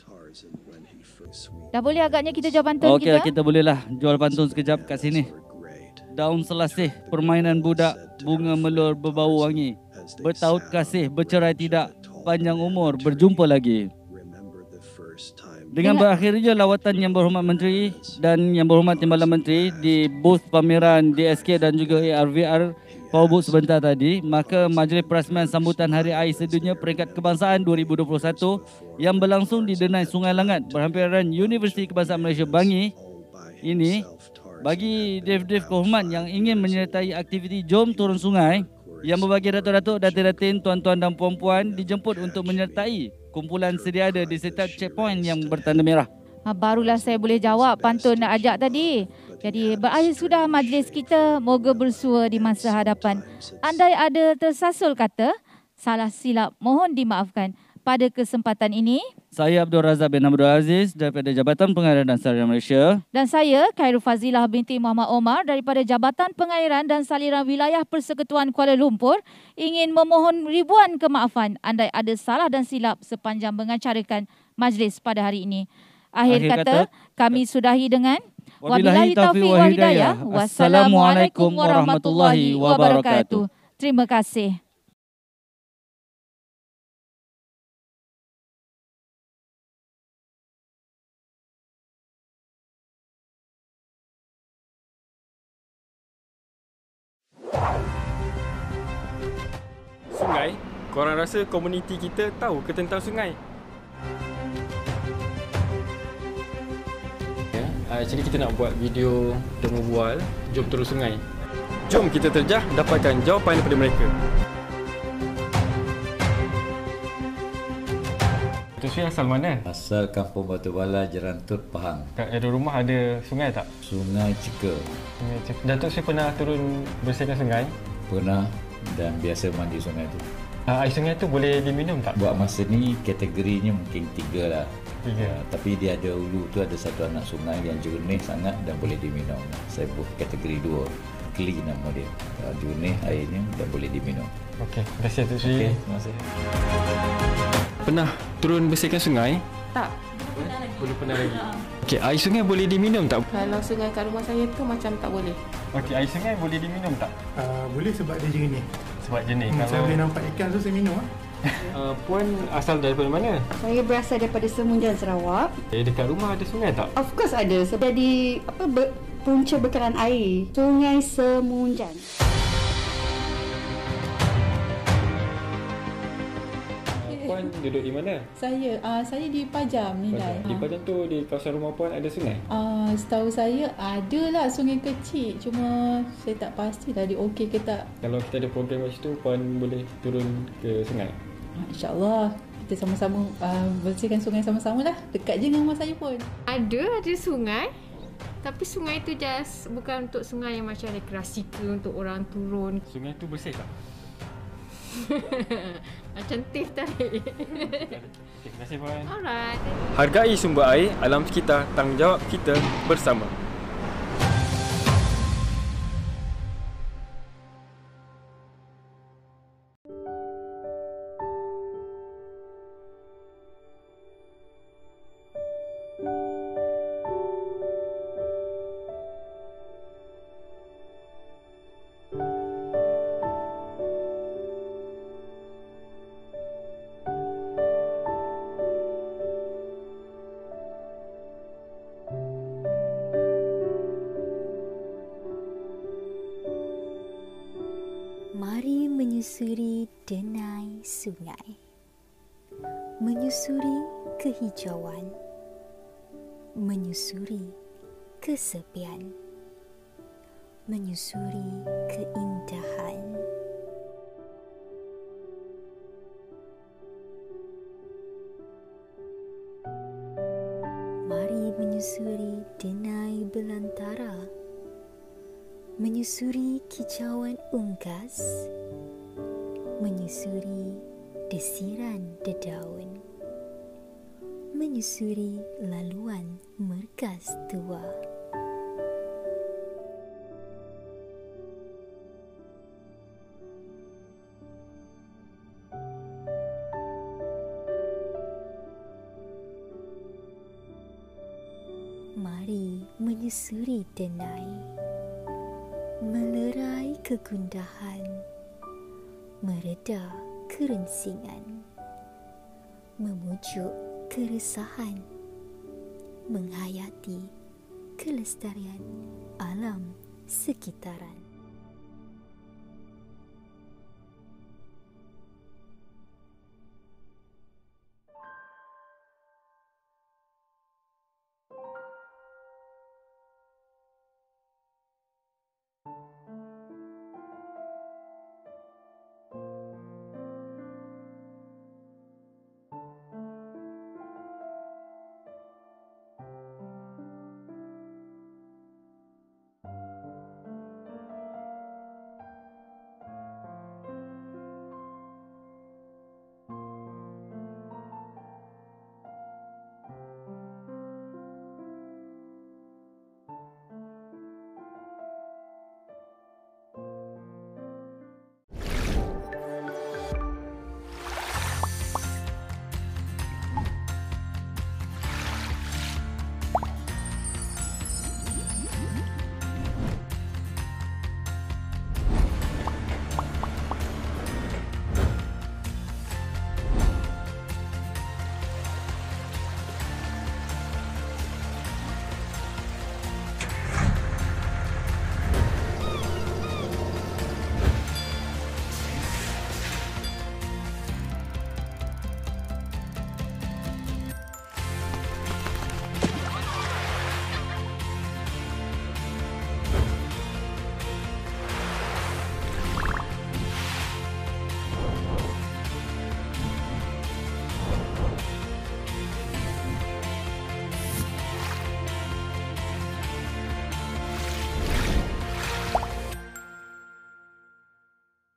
Dah boleh agaknya kita jual pantun kita? Okey, kita bolehlah jual pantun sekejap kat sini. Daun selasih, permainan budak, bunga melur berbau wangi. Bertaut kasih, bercerai tidak, panjang umur, berjumpa lagi. Dengan berakhirnya lawatan Yang Berhormat Menteri dan Yang Berhormat Timbalan Menteri di booth pameran DSK dan juga ARVR Powerbook sebentar tadi, maka Majlis Perasmian Sambutan Hari Air Sedunia Peringkat Kebangsaan 2021 yang berlangsung di Denai Sungai Langat berhampiran Universiti Kebangsaan Malaysia Bangi ini bagi dev-dev kehormat yang ingin menyertai aktiviti Jom Turun Sungai, yang berbahagia datuk-datuk, datin-datin, tuan-tuan dan puan-puan dijemput untuk menyertai kumpulan sedia ada di setiap checkpoint yang bertanda merah. Barulah saya boleh jawab pantun nak ajak tadi. Jadi berakhir sudah majlis kita, moga bersua di masa hadapan. Andai ada tersasul kata, salah silap mohon dimaafkan. Pada kesempatan ini, saya Abdul Razak bin Abdul Aziz daripada Jabatan Pengairan dan Saliran Malaysia. Dan saya Khairul Fazilah binti Muhammad Omar daripada Jabatan Pengairan dan Saliran Wilayah Persekutuan Kuala Lumpur ingin memohon ribuan kemaafan andai ada salah dan silap sepanjang mengacarkan majlis pada hari ini. Akhir kata, kami sudahi dengan wabillahi taufiq wal hidayah. Wassalamualaikum warahmatullahi wabarakatuh. Terima kasih. Sungai, korang rasa komuniti kita tahu ke tentang sungai? Jadi kita nak buat video demo bual Jom Turun Sungai. Jom kita terjah dapatkan jawapan daripada mereka. Tu Sri asal mana? Asal Kampung Batu Bala, Jerantut, Pahang. Kat ada rumah ada sungai tak? Sungai Cika. Sungai Cika. Datuk Sri pernah turun bersihkan sungai? Pernah dan biasa mandi sungai tu. Air sungai tu boleh diminum tak? Buat masa ni kategorinya mungkin 3 lah. 3. Tapi dia ada hulu tu ada satu anak sungai yang jernih sangat dan boleh diminum. Saya buat kategori 2. Clean nama dia. Jernih airnya dan boleh diminum. Okey, terima kasih Datuk Sri. Okey, terima kasih. Pernah turun bersihkan sungai? Tak. Belum pernah lagi. Okey, air sungai boleh diminum tak? Kalau sungai kat rumah saya tu macam tak boleh. Okey, air sungai boleh diminum tak? Boleh sebab dia jernih. Sebab jernih. Saya boleh nampak ikan tu saya minum. Puan asal daripada mana? Saya berasal daripada Semunjan, Sarawak. Dekat rumah ada sungai tak? Of course ada. Sebab di punca bekalan air Sungai Semunjan. Puan duduk di mana? Saya di Pajam Nilai. Di Pajam tu di kawasan rumah puan ada sungai? Setahu saya ada lah sungai kecil, cuma saya tak pastilah dia okey ke tak. Kalau kita ada program macam tu, puan boleh turun ke sungai? InsyaAllah kita sama-sama bersihkan sungai sama-sama lah. Dekat je dengan rumah saya pun. Ada sungai. Tapi sungai tu just bukan untuk sungai yang macam rekreasi ke untuk orang turun. Sungai tu bersih tak? Macam tip tadi. Terima kasih puan. Alright. Hargai sumber air alam sekitar, tanggungjawab kita bersama. Mari menyusuri denai sungai. Menyusuri kehijauan, menyusuri kesepian, menyusuri keindahan. Mari menyusuri denai belantara, menyusuri kicauan unggas, menyusuri desiran dedaun, menyusuri laluan mergas tua. Mari menyusuri denai, melerai kegundahan, mereda kerensingan, memujuk keresahan, menghayati kelestarian alam sekitaran.